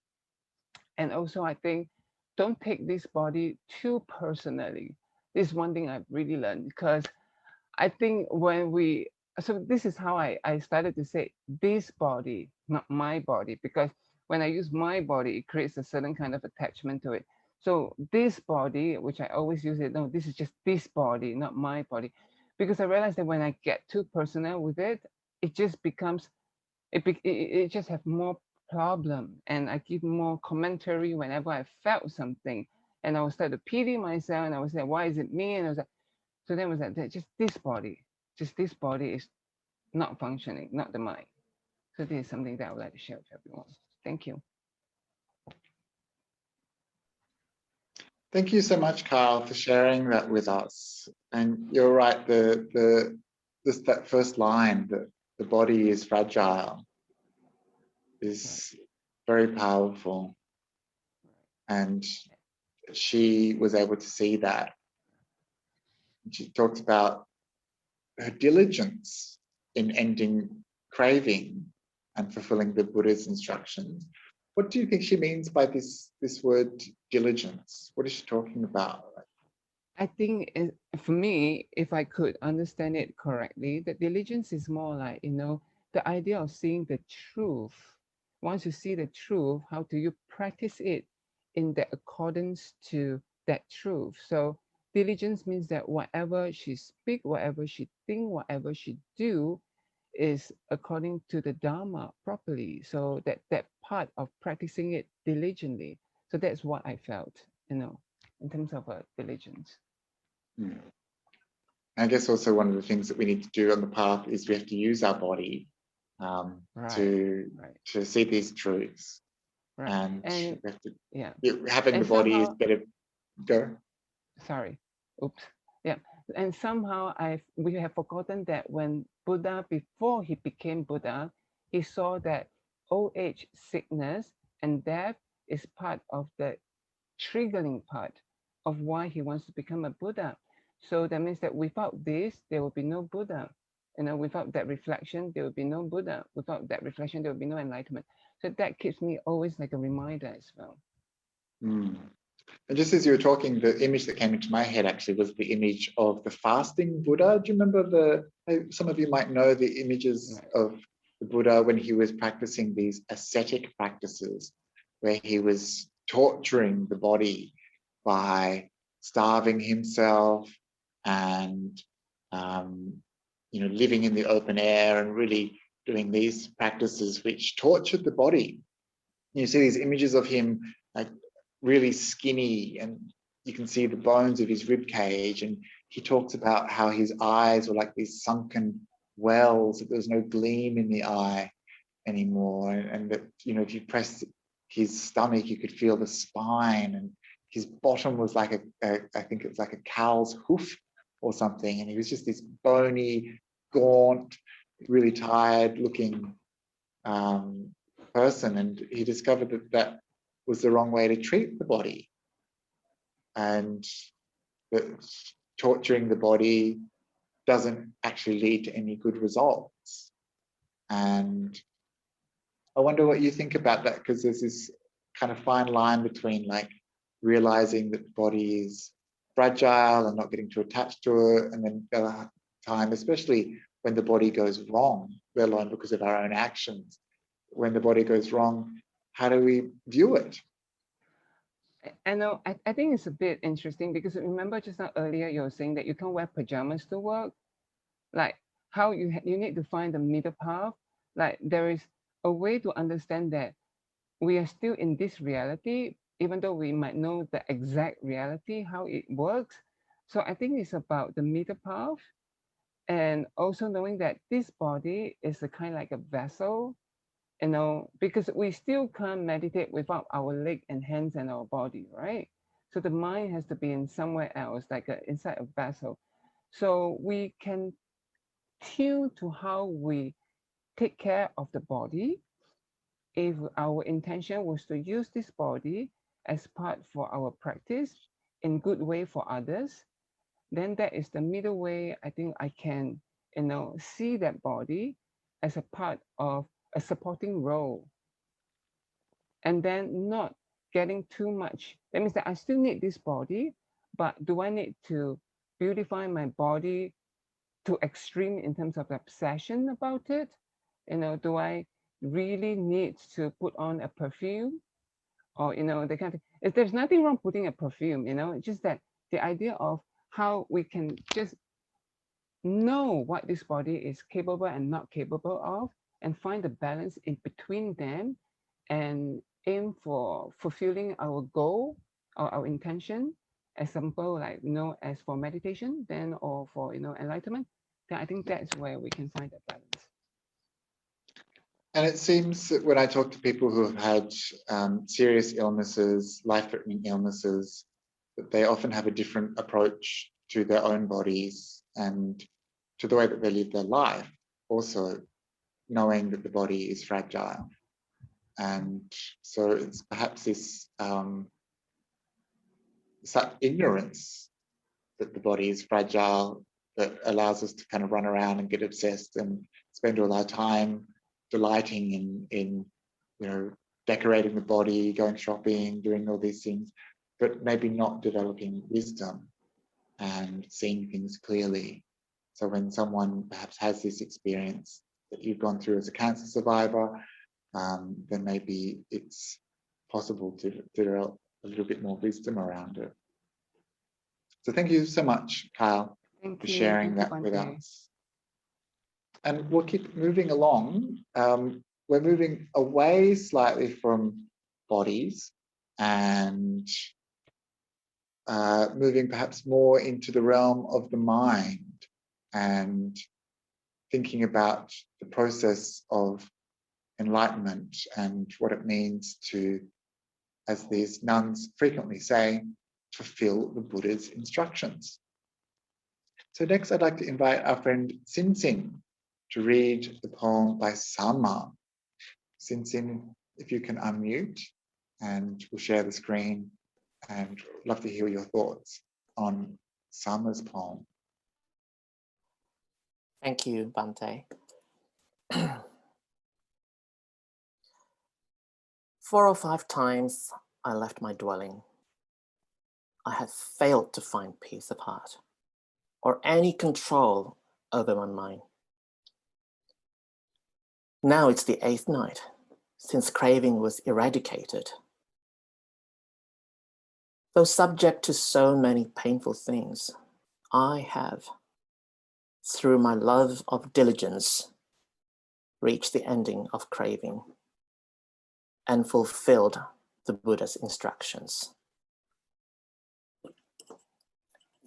And also, I think, don't take this body too personally. This is one thing I've really learned, because I think so this is how I started to say this body, not my body, because when I use my body, it creates a certain kind of attachment to it. So this body, which I always use it, no, this is just this body, not my body. Because I realized that when I get too personal with it, it just becomes, it just have more problem, and I give more commentary whenever I felt something, and I will start to pity myself, and I was like, why is it me? And I was like, so then was like, just this body is not functioning, not the mind. So this is something that I would like to share with everyone. Thank you. Thank you so much, Carl, for sharing that with us. And you're right, that first line, that the body is fragile, is very powerful. And she was able to see that. She talks about her diligence in ending craving and fulfilling the Buddha's instructions. What do you think she means by this word diligence? What is she talking about? I think for me, if I could understand it correctly, that diligence is more like, the idea of seeing the truth. Once you see the truth, how do you practice it in the accordance to that truth? So diligence means that whatever she speak, whatever she think, whatever she do is according to the Dharma properly. So that part of practicing it diligently. So that's what I felt, in terms of diligence. I guess also one of the things that we need to do on the path is we have to use our body to see these truths. Right. And we have to, having and the body somehow, is better. Go. Sorry. Oops. Yeah. And somehow we have forgotten that when Buddha, before he became Buddha, he saw that old age, sickness, and death is part of the triggering part of why he wants to become a Buddha. So that means that without this, there will be no Buddha. Without that reflection, there will be no Buddha. Without that reflection, there will be no enlightenment. So that keeps me always like a reminder as well. And just as you were talking, the image that came into my head actually was the image of the fasting Buddha. Do you remember some of you might know the images of the Buddha when he was practicing these ascetic practices, where he was torturing the body by starving himself and living in the open air and really doing these practices which tortured the body. You see these images of him like really skinny, and you can see the bones of his rib cage, and he talks about how his eyes were like these sunken wells, that there was no gleam in the eye anymore, and that if you pressed his stomach you could feel the spine, and his bottom was like I think it was like a cow's hoof or something, and he was just this bony, gaunt, really tired looking person. And he discovered that was the wrong way to treat the body, and that torturing the body doesn't actually lead to any good results. And I wonder what you think about that, because there's this kind of fine line between like realizing that the body is fragile and not getting too attached to it, and then the other time, especially when the body goes wrong, let alone because of our own actions, when the body goes wrong, how do we view it? I know, I think it's a bit interesting, because remember just now earlier you were saying that you can't wear pajamas to work, like how you need to find the middle path. Like there is a way to understand that we are still in this reality, even though we might know the exact reality, how it works. So I think it's about the middle path, and also knowing that this body is a kind of like a vessel, because we still can't meditate without our leg and hands and our body, right? So the mind has to be in somewhere else, like inside a vessel. So we can tune to how we take care of the body. If our intention was to use this body as part for our practice in good way for others, then that is the middle way. I think I can, see that body as a part of a supporting role, and then not getting too much. That means that I still need this body, but do I need to beautify my body to extreme in terms of obsession about it? Do I really need to put on a perfume, or the kind of thing? There's nothing wrong putting a perfume, it's just that the idea of how we can just know what this body is capable and not capable of, and find the balance in between them, and aim for fulfilling our goal or our intention. Example, like as for meditation, then, or for enlightenment, then I think that's where we can find that balance. And it seems that when I talk to people who have had serious illnesses, life-threatening illnesses, that they often have a different approach to their own bodies and to the way that they live their life, also knowing that the body is fragile. And so it's perhaps this such ignorance that the body is fragile that allows us to kind of run around and get obsessed and spend all our time delighting in decorating the body, going shopping, doing all these things, but maybe not developing wisdom and seeing things clearly. So when someone perhaps has this experience that you've gone through as a cancer survivor, then maybe it's possible to develop a little bit more wisdom around it. So thank you so much, Kyle, for sharing that with us. And we'll keep moving along. We're moving away slightly from bodies and moving perhaps more into the realm of the mind and thinking about the process of enlightenment and what it means to, as these nuns frequently say, fulfill the Buddha's instructions. So next I'd like to invite our friend Sin Sin to read the poem by Sama. Sin Sin, if you can unmute, and we'll share the screen, and love to hear your thoughts on Sama's poem. Thank you, Bhante. 4 or 5 times I left my dwelling, I had failed to find peace of heart or any control over my mind. Now it's the 8th night since craving was eradicated. Though subject to so many painful things, I have, through my love of diligence, reached the ending of craving and fulfilled the Buddha's instructions.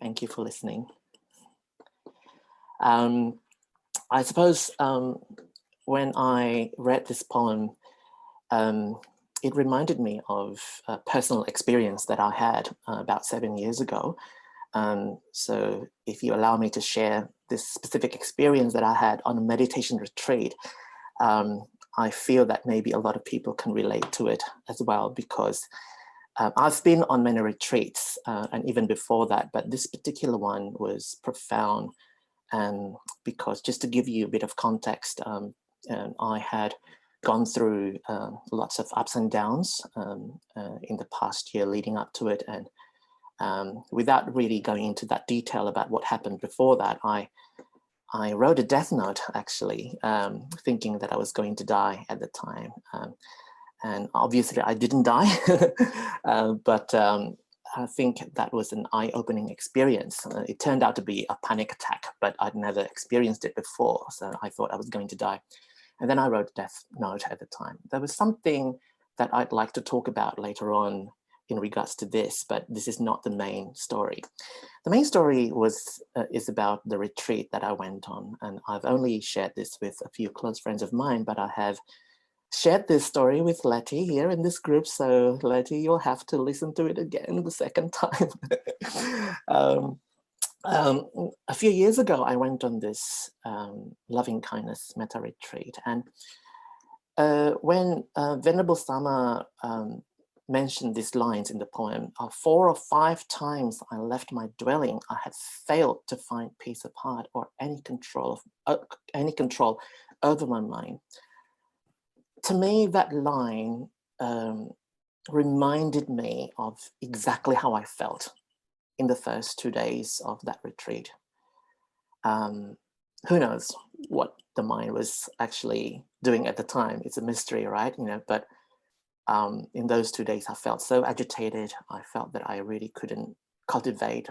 Thank you for listening. I suppose when I read this poem, it reminded me of a personal experience that I had about 7 years ago. So if you allow me to share this specific experience that I had on a meditation retreat, I feel that maybe a lot of people can relate to it as well, because I've been on many retreats and even before that, but this particular one was profound. Because just to give you a bit of context, I had gone through lots of ups and downs in the past year leading up to it. And without really going into that detail about what happened before that, I wrote a death note, actually, thinking that I was going to die at the time. And obviously I didn't die, but I think that was an eye-opening experience. It turned out to be a panic attack, but I'd never experienced it before. So I thought I was going to die. And then I wrote a death note at the time. There was something that I'd like to talk about later on in regards to this, but this is not the main story. The main story is about the retreat that I went on. And I've only shared this with a few close friends of mine, but I have shared this story with Letty here in this group. So Letty, you'll have to listen to it again the second time. A few years ago, I went on this loving kindness metta retreat. And when Venerable Sama mentioned these lines in the poem, 4 or 5 times I left my dwelling, I had failed to find peace of heart or any control over my mind. To me, that line reminded me of exactly how I felt in the first 2 days of that retreat. Who knows what the mind was actually doing at the time? It's a mystery, right? You know, but in those 2 days, I felt so agitated. I felt that I really couldn't cultivate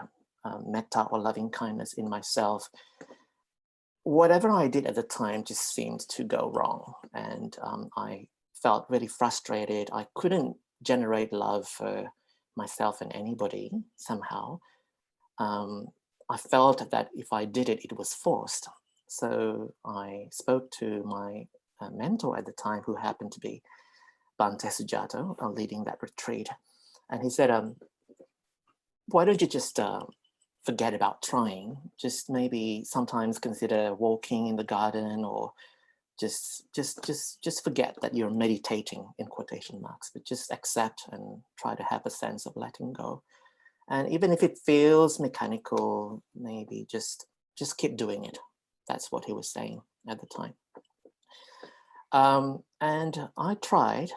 metta or loving kindness in myself. Whatever I did at the time just seemed to go wrong. And I felt really frustrated. I couldn't generate love for myself and anybody somehow. I felt that if I did it, it was forced. So I spoke to my mentor at the time, who happened to be Bhante Sujato, leading that retreat. And he said, why don't you just forget about trying? Just maybe sometimes consider walking in the garden, or just forget that you're meditating, in quotation marks, but just accept and try to have a sense of letting go. And even if it feels mechanical, maybe just keep doing it. That's what he was saying at the time. And I tried,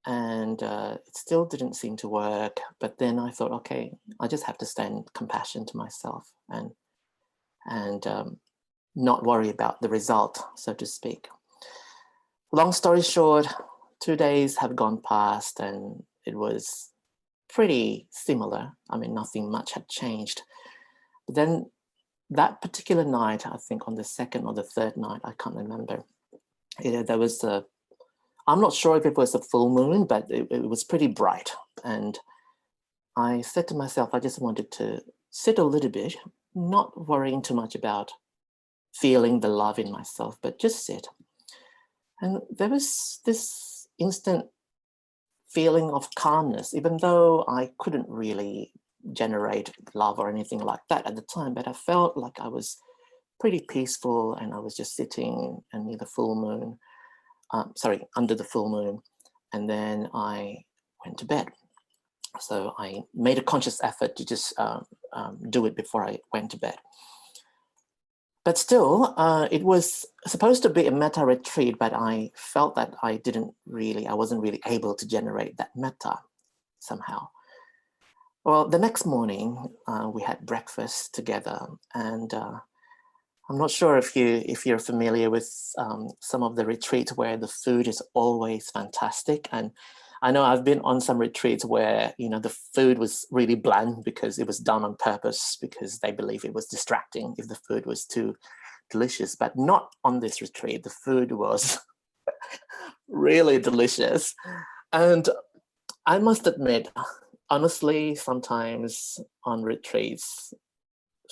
and it still didn't seem to work. But then I thought, okay, I just have to extend compassion to myself and not worry about the result, so to speak. Long story short, 2 days have gone past, and it was pretty similar. I mean, nothing much had changed. But then that particular night, I think on the 2nd or the 3rd night, I can't remember, there was I'm not sure if it was a full moon, but it was pretty bright. And I said to myself, I just wanted to sit a little bit, not worrying too much about feeling the love in myself, but just sit. And there was this instant feeling of calmness, even though I couldn't really generate love or anything like that at the time, but I felt like I was pretty peaceful, and I was just sitting under the full moon, under the full moon, and then I went to bed. So I made a conscious effort to just do it before I went to bed. But still, it was supposed to be a metta retreat, but I felt that I wasn't really able to generate that metta somehow. Well, the next morning we had breakfast together, and I'm not sure if you're familiar with some of the retreats where the food is always fantastic. And I know I've been on some retreats where, you know, the food was really bland because it was done on purpose because they believe it was distracting if the food was too delicious, but not on this retreat. The food was really delicious. And I must admit, honestly, sometimes on retreats,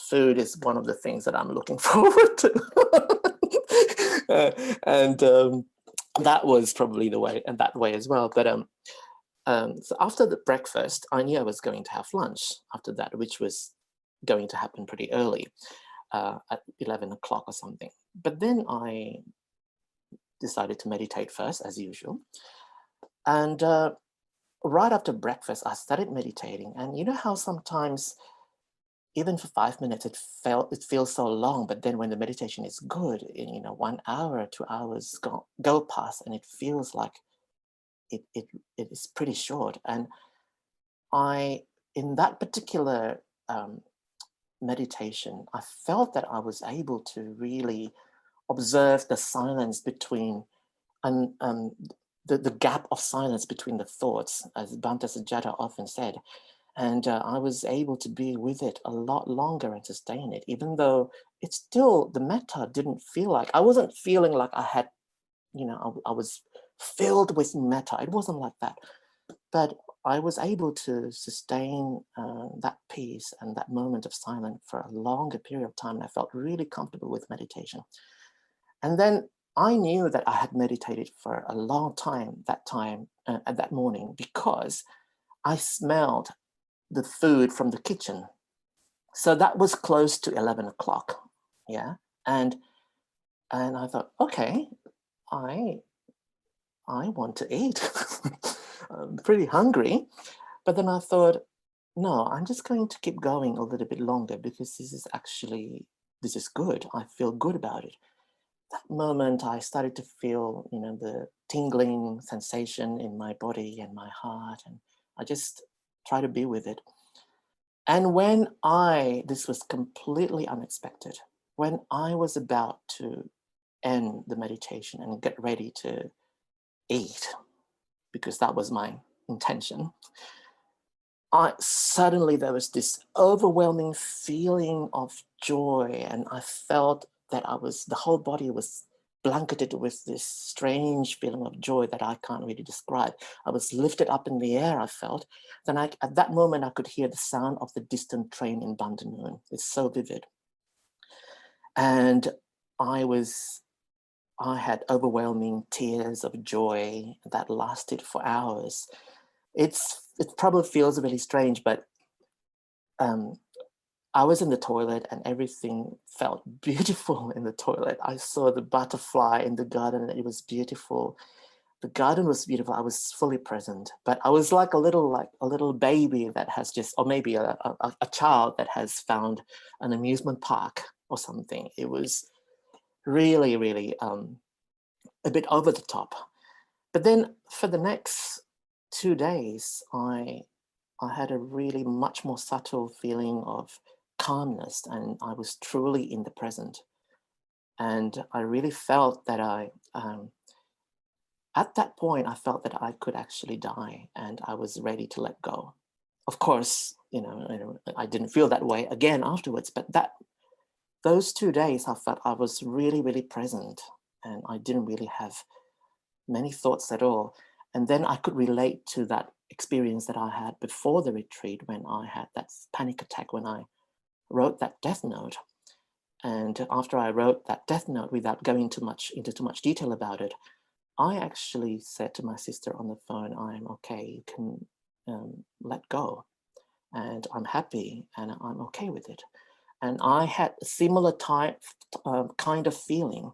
food is one of the things that I'm looking forward to. And that was probably the way, and that way as well. But so after the breakfast, I knew I was going to have lunch after that, which was going to happen pretty early, at 11 o'clock or something. But then I decided to meditate first, as usual. And right after breakfast, I started meditating. And you know how sometimes, even for 5 minutes, it feels so long, but then when the meditation is good, you know, 1 hour, 2 hours go past, and it feels like it is pretty short. And in that particular meditation, I felt that I was able to really observe the silence between, and the gap of silence between the thoughts, as Bhante Sujata often said. And I was able to be with it a lot longer and sustain it, even though it's still, the metta didn't feel like, I wasn't feeling like I had, you know, I was filled with metta. It wasn't like that. But I was able to sustain that peace and that moment of silence for a longer period of time. And I felt really comfortable with meditation. And then I knew that I had meditated for a long time at that morning, because I smelled the food from the kitchen. So that was close to 11 o'clock. Yeah. And I thought, okay, I want to eat. I'm pretty hungry. But then I thought, no, I'm just going to keep going a little bit longer, because this is good. I feel good about it. That moment I started to feel, you know, the tingling sensation in my body and my heart. And I just try to be with it. And when this was completely unexpected, when I was about to end the meditation and get ready to eat, because that was my intention, suddenly there was this overwhelming feeling of joy. And I felt that the whole body was blanketed with this strange feeling of joy that I can't really describe. I was lifted up in the air, I felt. Then at that moment, I could hear the sound of the distant train in Bandanoon. It's so vivid. And I had overwhelming tears of joy that lasted for hours. It probably feels really strange, but I was in the toilet and everything felt beautiful in the toilet. I saw the butterfly in the garden and it was beautiful. The garden was beautiful. I was fully present, but I was like a little baby that has just, or maybe a child that has found an amusement park or something. It was really, really a bit over the top. But then for the next 2 days, I had a really much more subtle feeling of calmness, and I was truly in the present. And I really felt that at that point, I felt that I could actually die, and I was ready to let go. Of course, you know, I didn't feel that way again afterwards, but those 2 days, I felt I was really, really present, and I didn't really have many thoughts at all. And then I could relate to that experience that I had before the retreat, when I had that panic attack, when I wrote that death note. And after I wrote that death note, without going into too much detail about it, I actually said to my sister on the phone, I'm okay, you can let go. And I'm happy and I'm okay with it. And I had a similar kind of feeling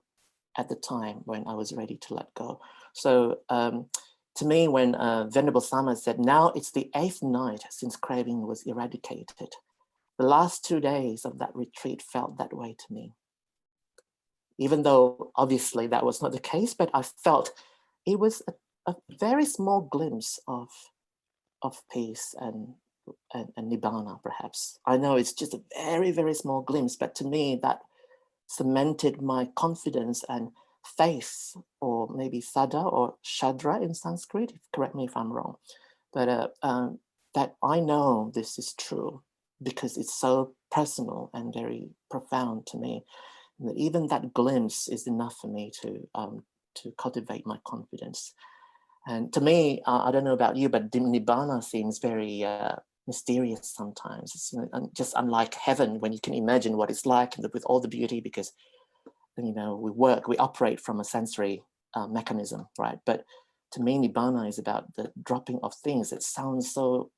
at the time when I was ready to let go. So to me, when Venerable Sama said, now it's the 8th night since craving was eradicated, the last 2 days of that retreat felt that way to me. Even though obviously that was not the case, but I felt it was a very small glimpse of peace and and nibbana, perhaps. I know it's just a very, very small glimpse, but to me that cemented my confidence and faith, or maybe sada or shadra in Sanskrit, correct me if I'm wrong, but that I know this is true because it's so personal and very profound to me. And even that glimpse is enough for me to cultivate my confidence. And to me, I don't know about you, but nibbana seems very mysterious sometimes. It's just unlike heaven, when you can imagine what it's like with all the beauty, because we operate from a sensory mechanism, right? But to me, nibbana is about the dropping of things. It sounds so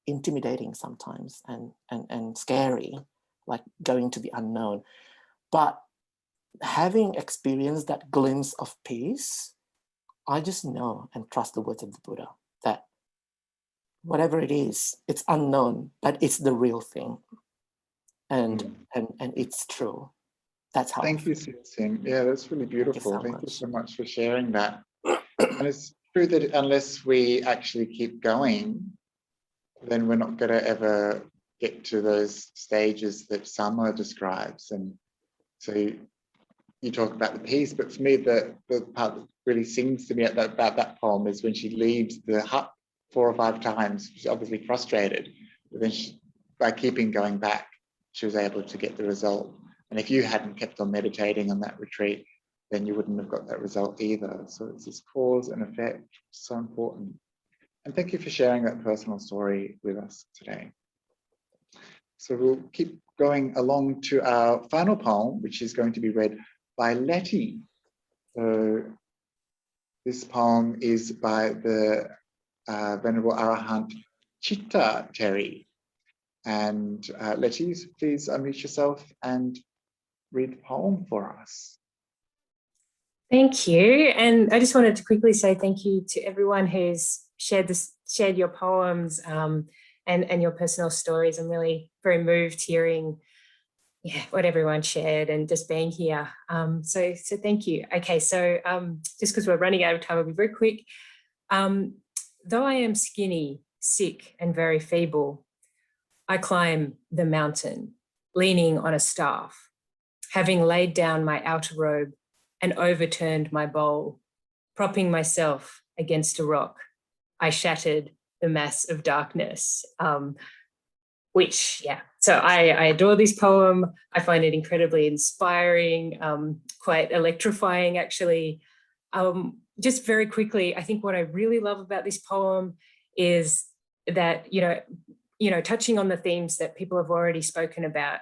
intimidating sometimes and scary, like going to the unknown. But having experienced that glimpse of peace, I just know and trust the words of the Buddha that whatever it is, it's unknown, but it's the real thing, and it's true. That's how. Thank you, Sing. Yeah, that's really beautiful. Thank you so much for sharing that. And it's true that unless we actually keep going, then we're not going to ever get to those stages that Sama describes. And so you talk about the peace, but for me, the part that really sings to me about that poem is when she leaves the hut 4 or 5 times. She's obviously frustrated, but then by keeping going back, she was able to get the result. And if you hadn't kept on meditating on that retreat, then you wouldn't have got that result either. So it's this cause and effect, so important. And thank you for sharing that personal story with us today. So we'll keep going along to our final poem, which is going to be read by Letty. So this poem is by the Venerable Arahant Citta Theri. And Letty, please unmute yourself and read the poem for us. Thank you. And I just wanted to quickly say thank you to everyone who's shared your poems and your personal stories. I'm really very moved hearing what everyone shared and just being here. So thank you. Okay, so just because we're running out of time, I'll be very quick. Though I am skinny, sick, and very feeble, I climb the mountain, leaning on a staff, having laid down my outer robe and overturned my bowl, propping myself against a rock. I shattered the mass of darkness, so I adore this poem. I find it incredibly inspiring, quite electrifying, actually. Just very quickly, I think what I really love about this poem is that, touching on the themes that people have already spoken about,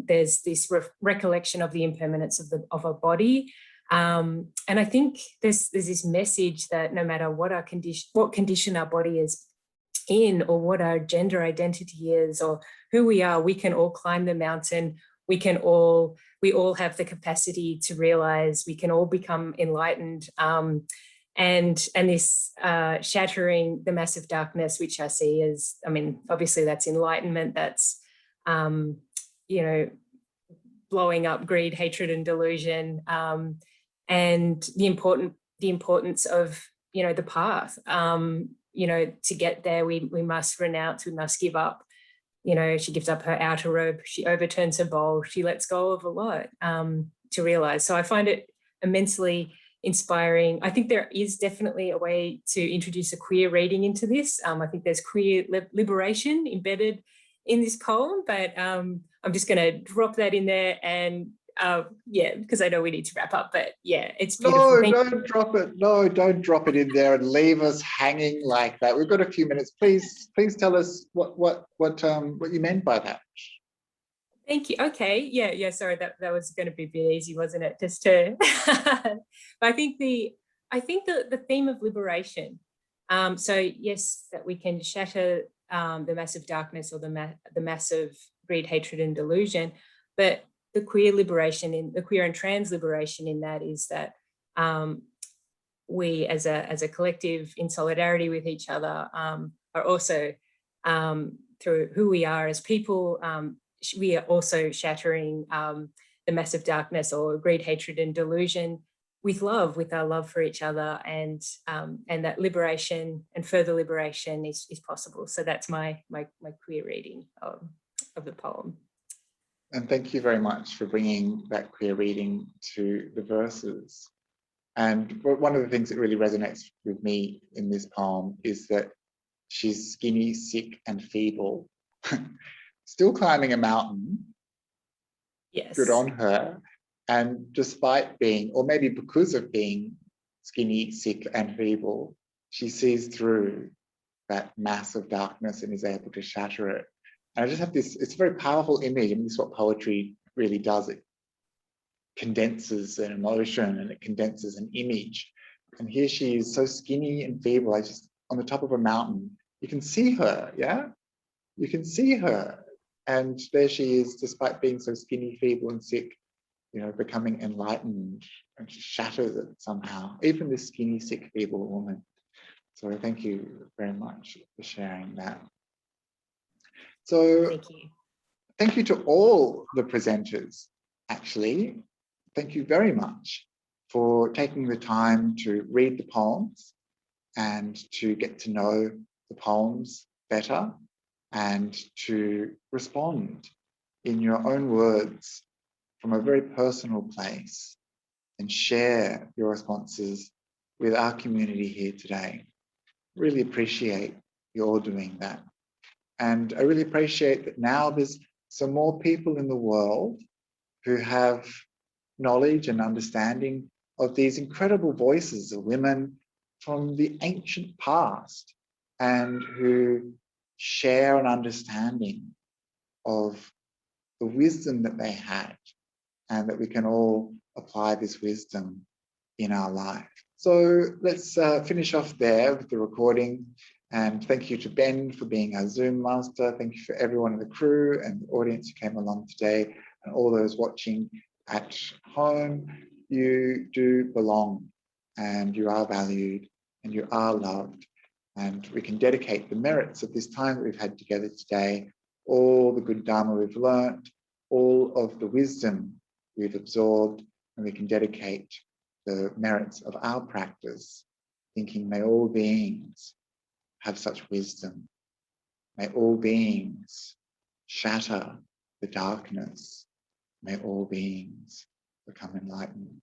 there's this recollection of the impermanence of a body. And I think there's this message that no matter what condition our body is in, or what our gender identity is, or who we are, we can all climb the mountain. We all have the capacity to realize, we can all become enlightened. And this shattering the massive darkness, which I see as, obviously that's enlightenment, that's, blowing up greed, hatred, and delusion, and the importance of, the path. To get there, we must renounce, we must give up. She gives up her outer robe, she overturns her bowl, she lets go of a lot to realize. So I find it immensely inspiring. I think there is definitely a way to introduce a queer reading into this. I think there's queer liberation embedded in this poem, but I'm just going to drop that in there, and because I know we need to wrap up, but it's beautiful. No, don't drop it. No, don't drop it in there and leave us hanging like that. We've got a few minutes. Please tell us what you meant by that. Thank you. Okay. Sorry, that was going to be a bit easy, wasn't it? Just to, I think the theme of liberation. So yes, that we can shatter the massive darkness, or the massive greed, hatred, and delusion, but the queer liberation, the queer and trans liberation in that is that we as a collective, in solidarity with each other, are also, through who we are as people, we are also shattering the massive darkness, or greed, hatred, and delusion, with love, with our love for each other, and that liberation and further liberation is possible. So that's my queer reading of the poem. And thank you very much for bringing that queer reading to the verses. And one of the things that really resonates with me in this poem is that she's skinny, sick, and feeble, still climbing a mountain. Yes. Good on her. And despite being, or maybe because of being skinny, sick, and feeble, she sees through that mass of darkness and is able to shatter it. And I just have this, it's a very powerful image. I mean, this is what poetry really does. It condenses an emotion and it condenses an image. And here she is so skinny and feeble, I just, on the top of a mountain, you can see her, yeah? You can see her. And there she is, despite being so skinny, feeble, and sick, you know, becoming enlightened, and she shatters it somehow, even this skinny, sick, feeble woman. So thank you very much for sharing that. So Thank you. Thank you to all the presenters, actually. Thank you very much for taking the time to read the poems and to get to know the poems better and to respond in your own words from a very personal place and share your responses with our community here today. Really appreciate you all doing that. And I really appreciate that now there's some more people in the world who have knowledge and understanding of these incredible voices of women from the ancient past and who share an understanding of the wisdom that they had, and that we can all apply this wisdom in our life. So let's finish off there with the recording. And thank you to Ben for being our Zoom master. Thank you for everyone in the crew and the audience who came along today, and all those watching at home. You do belong, and you are valued, and you are loved. And we can dedicate the merits of this time that we've had together today, all the good Dharma we've learnt, all of the wisdom we've absorbed, and we can dedicate the merits of our practice, thinking may all beings have such wisdom. May all beings shatter the darkness. May all beings become enlightened.